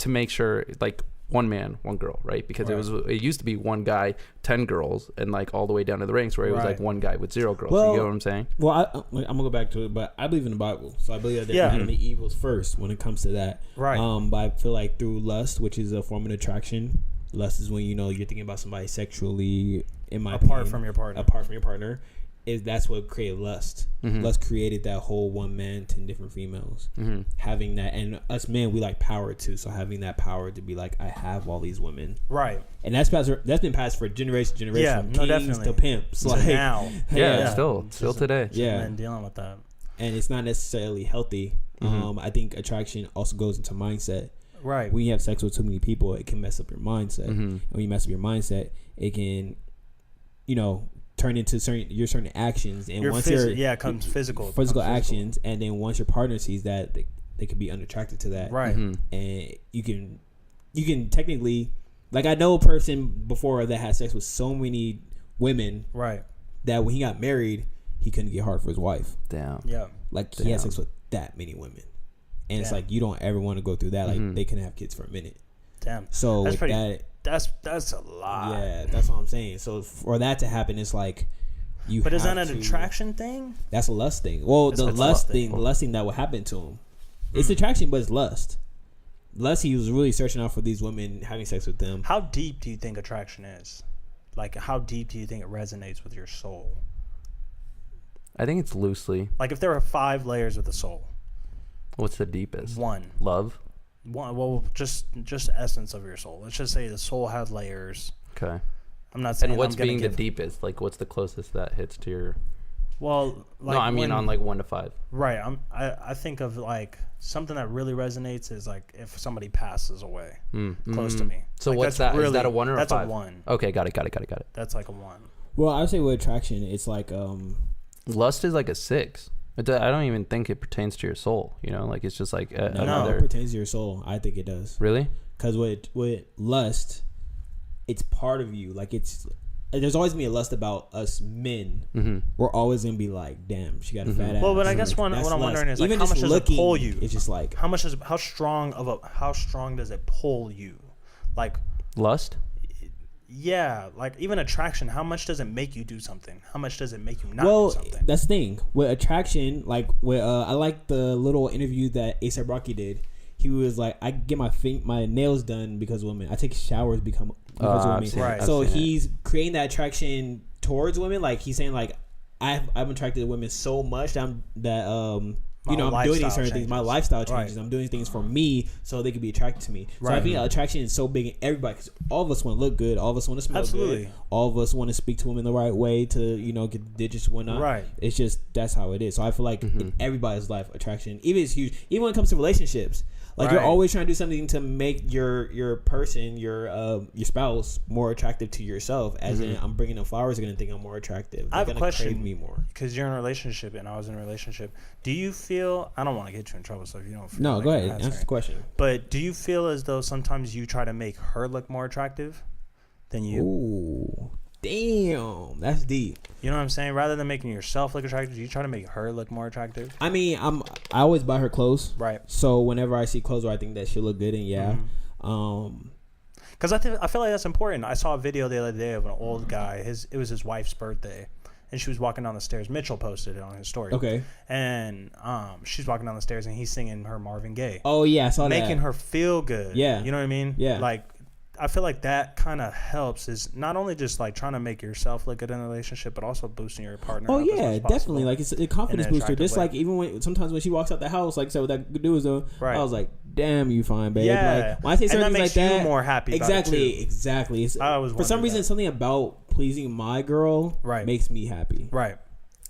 Speaker 1: make sure like one man, one girl, right? Because it used to be one guy, 10 girls, and like all the way down to the ranks where it was like one guy with 0 girls.
Speaker 2: Well,
Speaker 1: you get what I'm saying?
Speaker 2: Well, I'm gonna go back to it, but I believe in the Bible, so I believe that there's Adam and Eve was first when it comes to that.
Speaker 3: Right.
Speaker 2: But I feel like through lust, which is a form of attraction, lust is when you're thinking about somebody sexually. In my opinion,
Speaker 3: apart from your partner, that's what created lust. Mm-hmm. Lust created that whole one man, 10 different females. Mm-hmm. Having that, and us men, we like power too. So having that power to be like, I have all these women, right?
Speaker 2: And that's been passed for generation.
Speaker 3: Yeah,
Speaker 2: from
Speaker 3: no,
Speaker 2: kings
Speaker 3: definitely.
Speaker 2: to pimps. Like
Speaker 1: now, still today.
Speaker 2: Yeah,
Speaker 3: men dealing with that,
Speaker 2: and it's not necessarily healthy. Mm-hmm. I think attraction also goes into mindset.
Speaker 3: Right.
Speaker 2: When you have sex with too many people, it can mess up your mindset. Mm-hmm. And when you mess up your mindset, it can, turn into certain actions. And once
Speaker 3: it comes physical
Speaker 2: actions, and then once your partner sees that, they can be unattracted to that.
Speaker 3: Right.
Speaker 2: Mm-hmm. And you can technically, like I know a person before that had sex with so many women.
Speaker 3: Right.
Speaker 2: That when he got married, he couldn't get hard for his wife.
Speaker 1: Damn.
Speaker 3: Yeah.
Speaker 2: Like he had sex with that many women. And it's like you don't ever want to go through that. Like they can have kids for a minute.
Speaker 3: Damn.
Speaker 2: So
Speaker 3: that's
Speaker 2: with
Speaker 3: that's a lot.
Speaker 2: Yeah, that's what I'm saying. So for that to happen, it's like you.
Speaker 3: But is that an attraction thing?
Speaker 2: That's a lust thing. Well, the lust thing that will happen to him. It's attraction, but it's lust. Lust, he was really searching out for these women, having sex with them.
Speaker 3: How deep do you think attraction is? Like, how deep do you think it resonates with your soul?
Speaker 1: I think it's loosely.
Speaker 3: Like, if there are 5 layers of the soul.
Speaker 1: What's the deepest?
Speaker 3: 1.
Speaker 1: Love?
Speaker 3: 1. Well, just essence of your soul. Let's just say the soul has layers.
Speaker 1: Okay.
Speaker 3: I'm not saying.
Speaker 1: And what's being the deepest? Like, what's the closest that hits to your?
Speaker 3: Well, like
Speaker 1: no, I mean on like 1 to 5.
Speaker 3: Right. I think of like something that really resonates is like if somebody passes away close to me.
Speaker 1: So
Speaker 3: like
Speaker 1: what's that? Really, is that a 1 or a 5?
Speaker 3: That's a 1.
Speaker 1: Okay, got it.
Speaker 3: That's like a 1.
Speaker 2: Well, I would say with attraction, it's like
Speaker 1: lust is like a 6. I don't even think it pertains to your soul. Like it's just like another.
Speaker 2: No, it pertains to your soul. I think it does.
Speaker 1: Really?
Speaker 2: Because with lust, it's part of you. Like there's always gonna be a lust about us men. Mm-hmm. We're always gonna be like, damn, she got a fat ass.
Speaker 3: Well, but I guess what I'm wondering is like, how much does it pull you?
Speaker 2: It's just like
Speaker 3: how strong does it pull you? Like
Speaker 1: lust.
Speaker 3: Yeah, like even attraction, how much does it make you do something? How much does it make you not do something?
Speaker 2: Well, that's the thing. With attraction, like I like the little interview that A$AP Rocky did. He was like, I get my nails done because of women. I take showers because of women.
Speaker 3: Right.
Speaker 2: So he's creating that attraction towards women. Like he's saying like I'm attracted to women so much that I'm doing these certain things. My lifestyle changes.
Speaker 3: Right.
Speaker 2: I'm doing things for me so they can be attracted to me. So
Speaker 3: Right.
Speaker 2: I think attraction is so big in everybody because all of us want to look good. All of us want to smell
Speaker 3: Absolutely.
Speaker 2: good. All of us want to speak to them in the right way to, get the digits and whatnot.
Speaker 3: Right.
Speaker 2: It's just, that's how it is. So I feel like in everybody's life, attraction, even it's huge. Even when it comes to relationships. Like
Speaker 3: Right.
Speaker 2: you're always trying to do something to make your person, your spouse, more attractive to yourself. As in, I'm bringing them flowers, they're gonna think I'm more attractive.
Speaker 3: I have a question.
Speaker 2: Crave me more.
Speaker 3: Because you're in a relationship and I was in a relationship. Do you feel? I don't want to get you in trouble, so if you don't. Feel
Speaker 2: No,
Speaker 3: like
Speaker 2: go ahead.
Speaker 3: answering.
Speaker 2: Answer the question.
Speaker 3: But do you feel as though sometimes you try to make her look more attractive than you?
Speaker 2: Ooh, damn, that's deep.
Speaker 3: You know what I'm saying? Rather than making yourself look attractive, you try to make her look more attractive.
Speaker 2: I mean, I always buy her clothes,
Speaker 3: Right.
Speaker 2: So whenever I see clothes where I think that she'll look good, and
Speaker 3: Because I feel like that's important. I saw a video the other day of an old guy. It was his wife's birthday, and she was walking down the stairs. Mitchell posted it on his story.
Speaker 2: Okay.
Speaker 3: And she's walking down the stairs, and he's singing her Marvin Gaye.
Speaker 2: Oh yeah, I saw that.
Speaker 3: Making her feel good.
Speaker 2: Yeah.
Speaker 3: You know what I mean?
Speaker 2: Yeah.
Speaker 3: Like, I feel like that kind of helps, is not only just like trying to make yourself look good in a relationship, but also boosting your partner.
Speaker 2: Oh
Speaker 3: up as
Speaker 2: yeah,
Speaker 3: much as possible.
Speaker 2: definitely. Like it's a confidence
Speaker 3: In an
Speaker 2: booster. Just
Speaker 3: attractive
Speaker 2: like even sometimes when she walks out the house, like so that dude was
Speaker 3: Right.
Speaker 2: I was like, damn, you fine, babe.
Speaker 3: Yeah.
Speaker 2: Like when I say certain
Speaker 3: And that
Speaker 2: things
Speaker 3: makes
Speaker 2: like
Speaker 3: you
Speaker 2: that,
Speaker 3: more happy about it,
Speaker 2: Exactly,
Speaker 3: too.
Speaker 2: exactly. It's,
Speaker 3: I always
Speaker 2: for some
Speaker 3: wondered
Speaker 2: reason,
Speaker 3: that.
Speaker 2: something about pleasing my girl
Speaker 3: Right.
Speaker 2: makes me happy.
Speaker 3: Right.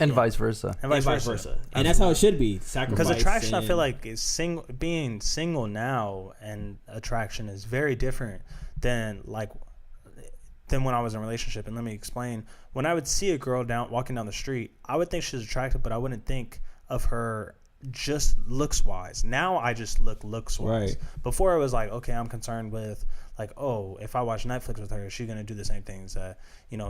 Speaker 1: And vice versa.
Speaker 3: And
Speaker 2: And vice versa. And that's how it should be. Sacrifice.
Speaker 3: Because attraction, I
Speaker 2: and-
Speaker 3: feel like, is being single now, and attraction is very different than when I was in a relationship. And let me explain. When I would see a girl walking down the street, I would think she's attractive, but I wouldn't think of her just looks wise. Now I just looks wise.
Speaker 2: Right.
Speaker 3: Before I was like, okay, I'm concerned with like, oh, if I watch Netflix with her, is she gonna do the same things that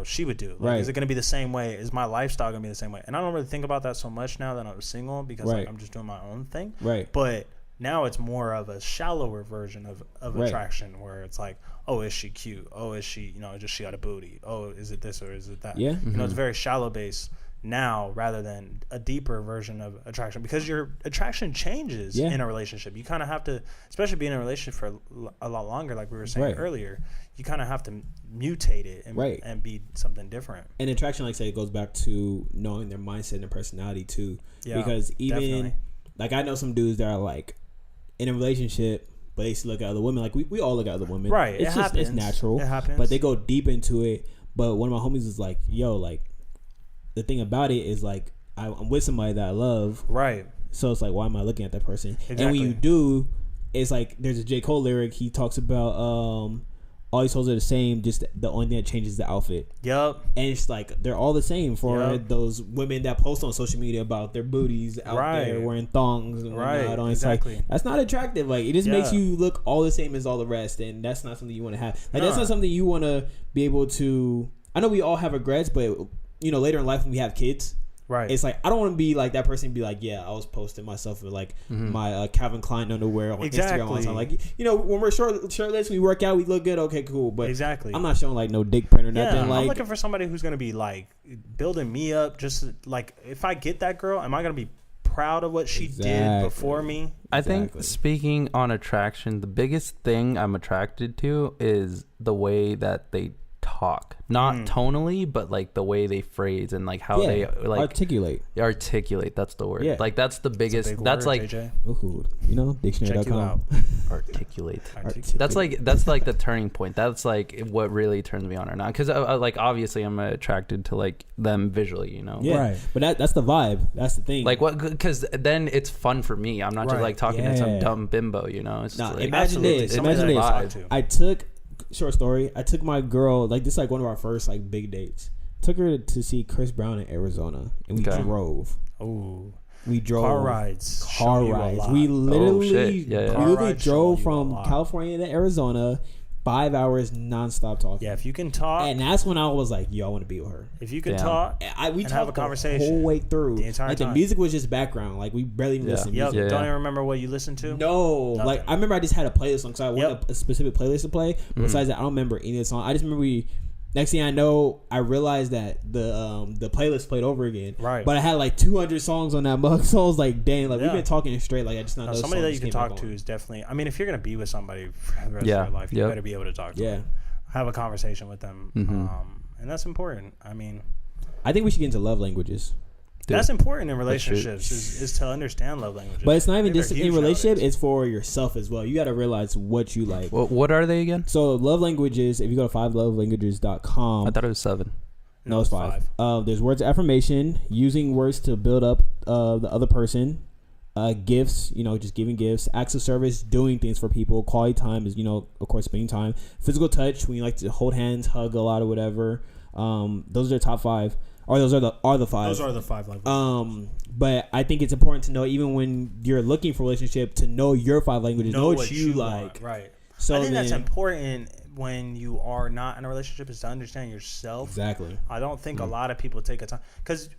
Speaker 3: she would do? Like,
Speaker 2: Right.
Speaker 3: Is it gonna be the same way? Is my lifestyle gonna be the same way? And I don't really think about that so much now that I'm single, because
Speaker 2: Right.
Speaker 3: I'm just doing my own thing.
Speaker 2: Right.
Speaker 3: But now it's more of a shallower version of
Speaker 2: Right.
Speaker 3: attraction, where it's like, oh, is she cute? Oh, is she, just she got a booty? Oh, is it this or is it that?
Speaker 2: Yeah.
Speaker 3: It's very shallow base now rather than a deeper version of attraction, because your attraction changes
Speaker 2: Yeah.
Speaker 3: in a relationship. You kind of have to, especially being in a relationship for a lot longer, like we were saying
Speaker 2: Right.
Speaker 3: earlier, you kind of have to mutate it and,
Speaker 2: Right.
Speaker 3: and be something different.
Speaker 2: And attraction, like I say, it goes back to knowing their mindset and their personality too.
Speaker 3: Yeah,
Speaker 2: because even
Speaker 3: definitely.
Speaker 2: like I know some dudes that are like in a relationship, but they still look at other women. Like we all look at other women,
Speaker 3: Right.
Speaker 2: It's
Speaker 3: It
Speaker 2: just
Speaker 3: happens.
Speaker 2: it's natural.
Speaker 3: It happens.
Speaker 2: But they go deep into it. But one of my homies was like, "Yo, like the thing about it is like I'm with somebody that I love,
Speaker 3: Right.
Speaker 2: so it's like why am I looking at that person?" And when
Speaker 3: Exactly.
Speaker 2: you do, it's like there's a J. Cole lyric. He talks about all these hoes are the same, just the only thing that changes the outfit.
Speaker 3: Yup.
Speaker 2: And it's like they're all the same for
Speaker 3: Yep.
Speaker 2: those women that post on social media about their booties out
Speaker 3: Right.
Speaker 2: there wearing thongs and
Speaker 3: Right,
Speaker 2: whatnot. It's
Speaker 3: exactly.
Speaker 2: like that's not attractive. Like it just makes
Speaker 3: Yeah.
Speaker 2: you look all the same as all the rest, and that's not something you want to have. Like that's
Speaker 3: Nah.
Speaker 2: not something you want to be able to. I know we all have regrets, but later in life when we have kids,
Speaker 3: Right.
Speaker 2: it's like I don't want to be like that person and be like, yeah, I was posting myself with like my Calvin Klein underwear on Instagram all the time. Like when we're shirtless, we work out, we look good, okay, cool. But
Speaker 3: Exactly.
Speaker 2: I'm not showing like no dick print or nothing.
Speaker 3: Yeah, I'm
Speaker 2: Like
Speaker 3: looking for somebody who's gonna be like building me up. Just like if I get that girl, am I gonna be proud of what she did
Speaker 2: Exactly.
Speaker 3: before me?
Speaker 1: I think
Speaker 2: Exactly.
Speaker 1: speaking on attraction, the biggest thing I'm attracted to is the way that they talk. Not tonally, but like the way they phrase and like how they like
Speaker 2: articulate.
Speaker 1: articulate. That's the word.
Speaker 2: Yeah.
Speaker 1: Like that's the biggest.
Speaker 3: Big
Speaker 1: That's
Speaker 3: word,
Speaker 1: like
Speaker 3: JJ.
Speaker 2: Ooh, dictionary.com.
Speaker 3: Check you out.
Speaker 1: articulate.
Speaker 3: Articulate.
Speaker 1: That's like the turning point. That's like what really turns me on or not. Because like obviously I'm attracted to like them visually.
Speaker 2: Yeah,
Speaker 3: Right.
Speaker 2: but that's the vibe. That's the thing.
Speaker 1: Like what? Because then it's fun for me. I'm not just
Speaker 3: Right.
Speaker 1: like talking to some
Speaker 2: Yeah.
Speaker 1: dumb bimbo. It's
Speaker 2: Nah,
Speaker 1: like,
Speaker 2: imagine
Speaker 3: Absolutely.
Speaker 2: this.
Speaker 3: Somebody
Speaker 2: Imagine
Speaker 3: that I
Speaker 2: this.
Speaker 3: talk to.
Speaker 2: I took short story. I took my girl. Like this, is like one of our first like big dates. Took her to see Chris Brown in Arizona, and we
Speaker 1: Okay.
Speaker 2: drove.
Speaker 3: Ooh,
Speaker 2: We drove
Speaker 3: car rides.
Speaker 2: car
Speaker 3: show you a
Speaker 2: rides.
Speaker 3: lot.
Speaker 2: We literally,
Speaker 1: shit. Yeah, yeah.
Speaker 2: we
Speaker 3: Car
Speaker 2: literally
Speaker 3: rides show
Speaker 2: drove
Speaker 3: you a
Speaker 2: from
Speaker 3: lot.
Speaker 2: California to Arizona, 5 hours nonstop talking.
Speaker 3: Yeah, if you can talk,
Speaker 2: And that's when I was like, "Yo, I want to be with her."
Speaker 3: if you can
Speaker 1: Damn.
Speaker 3: talk,
Speaker 2: We
Speaker 3: And
Speaker 2: talked
Speaker 3: have a
Speaker 2: the
Speaker 3: conversation
Speaker 2: whole way through.
Speaker 3: the entire
Speaker 2: like
Speaker 3: time.
Speaker 2: the music was just background. Like we barely even
Speaker 1: Yeah.
Speaker 2: listened to
Speaker 3: yep.
Speaker 2: music.
Speaker 1: Yeah.
Speaker 3: Don't even remember what you listened to.
Speaker 2: No,
Speaker 3: Nothing.
Speaker 2: like I remember I just had a playlist on because I wanted
Speaker 3: Yep.
Speaker 2: a specific playlist to play. Besides that, I don't remember any of the song. I just remember next thing I know, I realized that the playlist played over again.
Speaker 3: Right.
Speaker 2: But I had like 200 songs on that mug, so I was like, dang, like we've
Speaker 3: Yeah.
Speaker 2: been talking straight. Like I just not
Speaker 3: No,
Speaker 2: know
Speaker 3: somebody that you can
Speaker 2: came back
Speaker 3: talk to
Speaker 2: on.
Speaker 3: is definitely. I mean, if you're gonna be with somebody for the rest
Speaker 1: Yeah.
Speaker 3: of your life, you
Speaker 1: Yep.
Speaker 3: better be able to talk to
Speaker 2: Yeah.
Speaker 3: them. Have a conversation with them, and that's important. I mean,
Speaker 2: I think we should get into love languages.
Speaker 1: Dude,
Speaker 3: that's important in relationships is to understand love languages.
Speaker 2: But it's not even just in relationship; it's for yourself as well. You got to realize what you like.
Speaker 1: Well, what are they again?
Speaker 2: So love languages. If you go to 5lovelanguages.com,
Speaker 1: I thought it was 7.
Speaker 2: No, it's 5. There's words of affirmation, using words to build up the other person. Gifts, just giving gifts. Acts of service, doing things for people. Quality time is, of course, spending time. Physical touch, when you like to hold hands, hug a lot or whatever. Those are the top 5. Or those are the 5.
Speaker 3: Those are the 5 languages.
Speaker 2: But I think it's important to know, even when you're looking for a relationship, to know your 5 languages. Know what you like.
Speaker 3: Want, right.
Speaker 2: So
Speaker 3: I think that's important when you are not in a relationship, is to understand yourself.
Speaker 2: Exactly.
Speaker 3: I don't think a lot of people take a time, because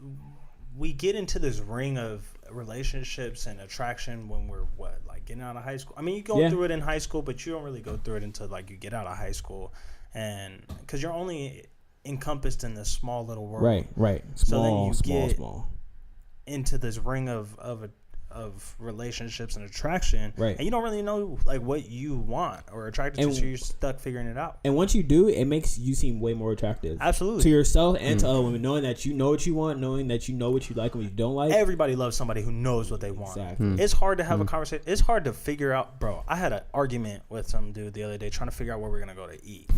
Speaker 3: we get into this ring of relationships and attraction when we're getting out of high school. I mean, you go through it in high school, but you don't really go through it until you get out of high school, and because you're only encompassed in this small little world.
Speaker 2: Right. Small.
Speaker 3: Into this ring of relationships and attraction,
Speaker 2: right?
Speaker 3: And you don't really know what you want or attracted to, so you're stuck figuring it out.
Speaker 2: And once you do, it makes you seem way more attractive,
Speaker 3: absolutely,
Speaker 2: to yourself and to other women, knowing that you know what you want, knowing that you know what you like and what you don't like.
Speaker 3: Everybody loves somebody who knows what they want.
Speaker 2: Exactly.
Speaker 3: It's hard to have a conversation. It's hard to figure out, bro. I had an argument with some dude the other day trying to figure out where we're gonna go to eat.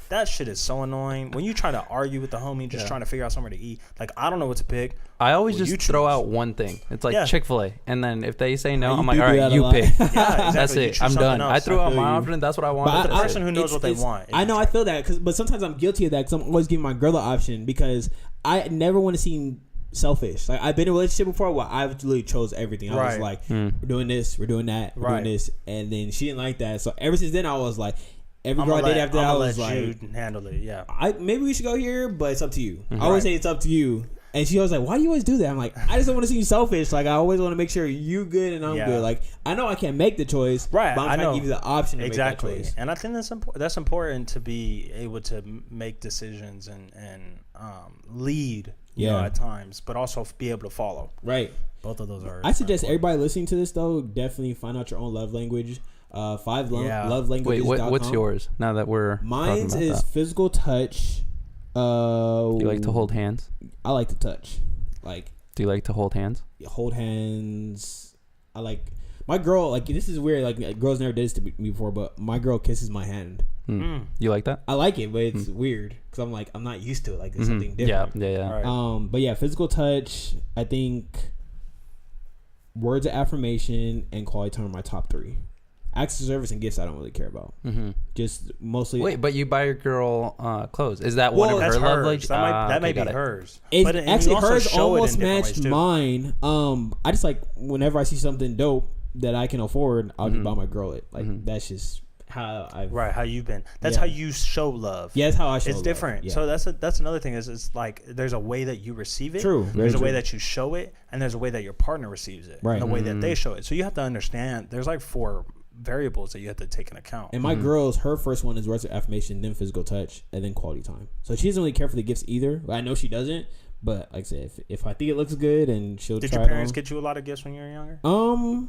Speaker 3: That shit is so annoying. When you try to argue with the homie, just trying to figure out somewhere to eat. I don't know what to pick.
Speaker 1: I always just throw out one thing. It's Chick-fil-A. And then if they say no, I'm like, all right, you pick.
Speaker 3: Yeah, exactly.
Speaker 1: That's it. I'm done.
Speaker 3: Else.
Speaker 1: I threw out my option. That's what I want.
Speaker 3: But the person who knows what they want.
Speaker 2: I know, I feel that. But sometimes I'm guilty of that, because I'm always giving my girl the option, because I never want to seem selfish. I've been in a relationship before where I've literally chose everything. I was like, we're doing this, we're doing that, we're doing this. And then she didn't like that. So ever since then, I was like, every girl I dated after that, I was like, you
Speaker 3: handle it. Yeah.
Speaker 2: Maybe we should go here, but it's up to you. I always say it's up to you. And she was like, why do you always do that? I'm like, I just don't want to seem selfish. I always want to make sure you good and I'm good. I know I can't make the choice,
Speaker 3: right?
Speaker 2: But I'm trying to give you the option to
Speaker 3: make that choice. And I think that's important to be able to make decisions and lead, at times, but also be able to follow.
Speaker 2: Right.
Speaker 3: Both of those are.
Speaker 2: I suggest everybody listening to this, though, definitely find out your own love language. 5 love languages.
Speaker 1: Wait, what's yours? Now that we're
Speaker 2: mine is physical touch.
Speaker 1: Do you like to hold hands?
Speaker 2: I like to touch.
Speaker 1: Do you like to hold hands?
Speaker 2: Hold hands. I like my girl. This is weird. Girls never did this to me before, but my girl kisses my hand.
Speaker 1: You like that?
Speaker 2: I like it, but it's weird because I'm not used to it. It's something different.
Speaker 1: Yeah.
Speaker 3: Right.
Speaker 2: But yeah, physical touch. I think words of affirmation and quality time are my top 3. Acts of service and gifts I don't really care about. Just mostly.
Speaker 1: Wait, but you buy your girl clothes. Is that one of her love languages?
Speaker 3: That may be hers.
Speaker 2: But actually, hers almost matched mine. I just whenever I see something dope that I can afford, I'll just buy my girl it. That's just how
Speaker 3: how you've been. That's how you show love.
Speaker 2: Yeah, that's how I show love.
Speaker 3: It's different. Yeah. So that's another thing is it's there's a way that you receive it.
Speaker 2: True.
Speaker 3: There's a way that you show it, and there's a way that your partner receives it. Right. And the way that they show it. So you have to understand there's 4 variables that you have to take into account.
Speaker 2: And my girl's, her first one is words of affirmation, then physical touch, and then quality time. So she doesn't really care for the gifts either. I know she doesn't, but like I said, if I think it looks good and she'll try it on.
Speaker 3: Did your parents get you a lot of gifts when you were younger?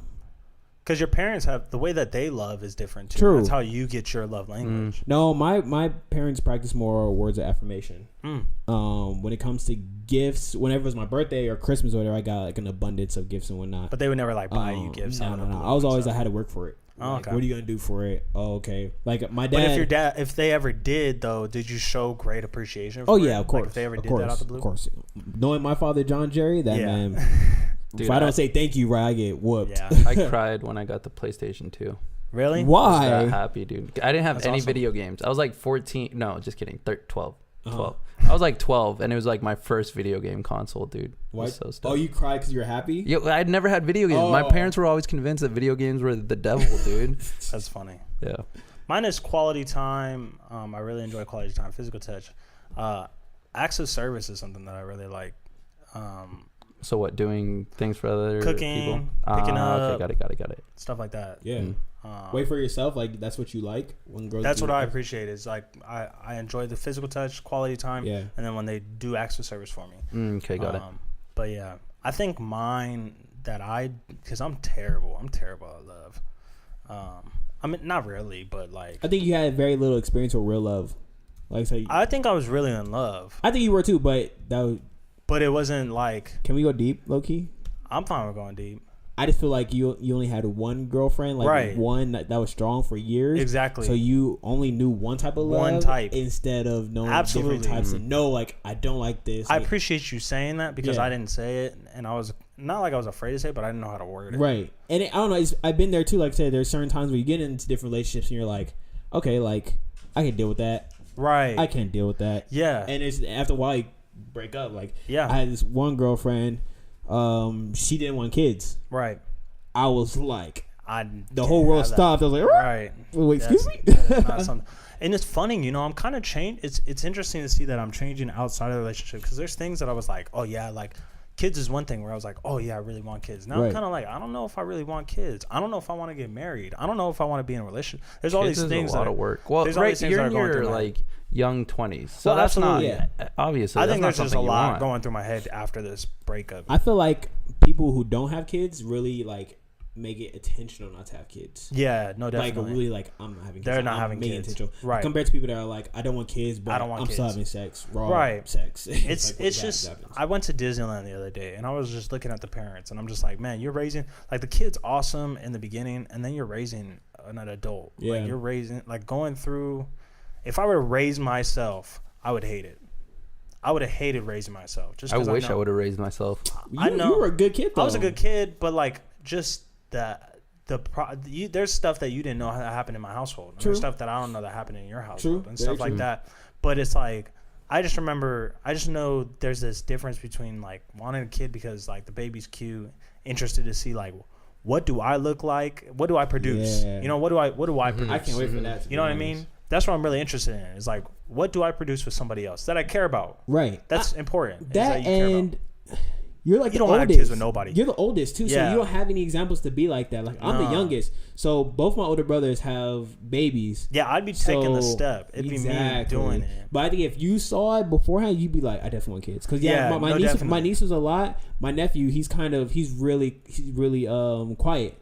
Speaker 3: Because your parents have the way that they love is different too.
Speaker 2: True.
Speaker 3: That's how you get your love language.
Speaker 2: No, my parents practice more words of affirmation. When it comes to gifts, whenever it was my birthday or Christmas or whatever, I got an abundance of gifts and whatnot.
Speaker 3: But they would never buy you gifts.
Speaker 2: No. I was always I had to work for it.
Speaker 3: Okay.
Speaker 2: What are you gonna do for it? Oh, okay. My dad.
Speaker 3: But if they ever did though, did you show great appreciation?
Speaker 2: For it? Of course.
Speaker 3: If they ever did that out the blue,
Speaker 2: of course. Knowing my father, John Jerry, that man.
Speaker 1: Dude,
Speaker 2: if I don't say thank you, right, I get whooped.
Speaker 3: Yeah.
Speaker 1: I cried when I got the PlayStation 2.
Speaker 3: Really?
Speaker 2: Why?
Speaker 1: I was that happy, dude. I didn't have any video games. I was 14. No, just kidding. 12. 12. I was 12, and it was my first video game console, dude.
Speaker 2: What?
Speaker 1: So
Speaker 2: oh, you cried because you were happy?
Speaker 1: Yeah, I'd never had video games. My parents were always convinced that video games were the devil, dude.
Speaker 3: That's funny.
Speaker 1: Yeah.
Speaker 3: Mine is quality time. I really enjoy quality time. Physical touch. Acts of service is something that I really like.
Speaker 1: So what? Doing things for other
Speaker 3: cooking,
Speaker 1: people?
Speaker 3: Picking up.
Speaker 1: Okay, got it.
Speaker 3: Stuff like that.
Speaker 2: Yeah. Wait for yourself. That's what you like when girls.
Speaker 3: That's what I appreciate. Is I enjoy the physical touch, quality time, and then when they do acts of service for me.
Speaker 1: Okay, got it.
Speaker 3: But yeah, I think mine because I'm terrible. I'm terrible at love. I mean, not really, but
Speaker 2: I think you had very little experience with real love.
Speaker 3: I think I was really in love.
Speaker 2: I think you were too, but
Speaker 3: But it wasn't like.
Speaker 2: Can we go deep, low key?
Speaker 3: I'm fine with going deep.
Speaker 2: I just feel like you only had one girlfriend, like
Speaker 3: right.
Speaker 2: one that was strong for years.
Speaker 3: Exactly.
Speaker 2: So you only knew one type of love,
Speaker 3: one type,
Speaker 2: instead of knowing
Speaker 3: absolutely
Speaker 2: different types. And no, like I don't like this.
Speaker 3: I appreciate you saying that because I didn't say it, and I was not like I was afraid to say it, but I didn't know how to word it.
Speaker 2: Right, and I don't know. I've been there too. Like I said, there's certain times where you get into different relationships, and you're like, okay, like I can deal with that.
Speaker 3: Right.
Speaker 2: I can't deal with that.
Speaker 3: Yeah.
Speaker 2: And it's after a while you break up. Like
Speaker 3: yeah,
Speaker 2: I had this one girlfriend. She didn't want kids.
Speaker 3: Right.
Speaker 2: I was like, the whole world stopped. I was like,
Speaker 3: right.
Speaker 2: Wait, excuse me.
Speaker 3: And it's funny, you know, I'm kind of changed. It's interesting to see that I'm changing outside of the relationship because there's things that I was like, oh yeah, like kids is one thing where I was like, oh yeah, I really want kids. Now I'm kind of like, I don't know if I really want kids. I don't know if I want to get married. I don't know if I want to be in a relationship. There's all these things.
Speaker 1: A lot of work. Well, right, you're in your like young 20s, so that's not obviously.
Speaker 3: I think there's just a lot going through my head after this breakup.
Speaker 2: I feel like people who don't have kids really like make it intentional not to have kids.
Speaker 3: Yeah, no, definitely.
Speaker 2: Like really, like I'm not having kids.
Speaker 3: They're not having kids.
Speaker 2: Intentional.
Speaker 3: Right.
Speaker 2: Compared to people that are like, I don't want kids, but I'm still having sex. Raw sex.
Speaker 3: It's like, it's just. I went to Disneyland the other day, and I was just looking at the parents, and I'm just like, man, you're raising like the kid's awesome in the beginning, and then you're raising an adult.
Speaker 2: Yeah.
Speaker 3: Like you're raising, like going through. If I were to raise myself, I would hate it. I would have hated raising myself. Just
Speaker 1: I wish I would have raised myself.
Speaker 2: I know you were a good kid, though.
Speaker 3: I was a good kid, but like just there's stuff that you didn't know that happened in my household. And there's stuff that I don't know that happened in your household and stuff like that. But it's like I just know there's this difference between like wanting a kid because like the baby's cute, interested to see like what do I look like, what do I produce, you know, what do I produce?
Speaker 2: I can't wait for that.
Speaker 3: You know what I mean? That's what I'm really interested in. Is like what do I produce with somebody else that I care about?
Speaker 2: Right.
Speaker 3: That's important.
Speaker 2: That and you're like
Speaker 3: you
Speaker 2: the
Speaker 3: don't
Speaker 2: oldest.
Speaker 3: have kids with nobody.
Speaker 2: You're the oldest too, so you don't have any examples to be like that. Like I'm the youngest, so both my older brothers have babies.
Speaker 3: Yeah, I'd be taking the step. It'd be me doing it.
Speaker 2: But I think if you saw it beforehand, you'd be like, I definitely want kids. Because my niece was a lot. My nephew, he's really quiet.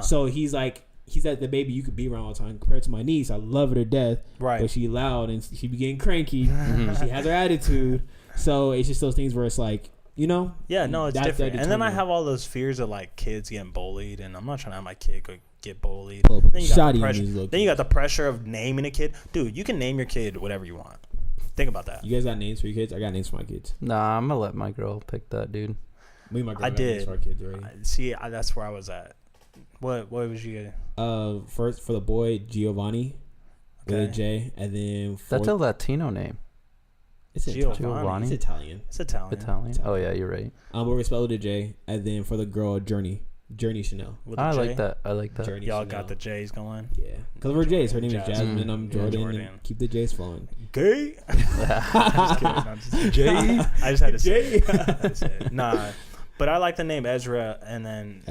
Speaker 2: So he's like. He's like the baby you could be around all the time. Compared to my niece, I love her to death. Right. But she loud and she be getting cranky. She has her attitude. So it's just those things where it's like, you know.
Speaker 3: Yeah, no, it's different. And then I have all those fears of like kids getting bullied, and I'm not trying to have my kid get bullied. Then you got the pressure of naming a kid. Dude, you can name your kid whatever you want. Think about that.
Speaker 2: You guys got names for your kids? I got names for my kids.
Speaker 1: Nah, I'm gonna let my girl pick that, dude.
Speaker 2: Me and my girl got names for our kids already.
Speaker 3: See, that's where I was at. What was you getting?
Speaker 2: First for the boy, Giovanni with a J, and then
Speaker 1: that's a Latino name.
Speaker 2: It's Giovanni. It's Italian.
Speaker 3: It's Italian.
Speaker 1: Oh yeah, you're right.
Speaker 2: But we spelled it a J, and then for the girl, Journey Chanel.
Speaker 1: I like that.
Speaker 2: Journey
Speaker 3: Y'all
Speaker 2: Chanel.
Speaker 3: got the J's going.
Speaker 2: Yeah, because we're J's. Her name is Jasmine. I'm Jordan. And keep the J's flowing.
Speaker 3: Gay. Jay. I just had to say it. Nah. But I like the name Ezra, and then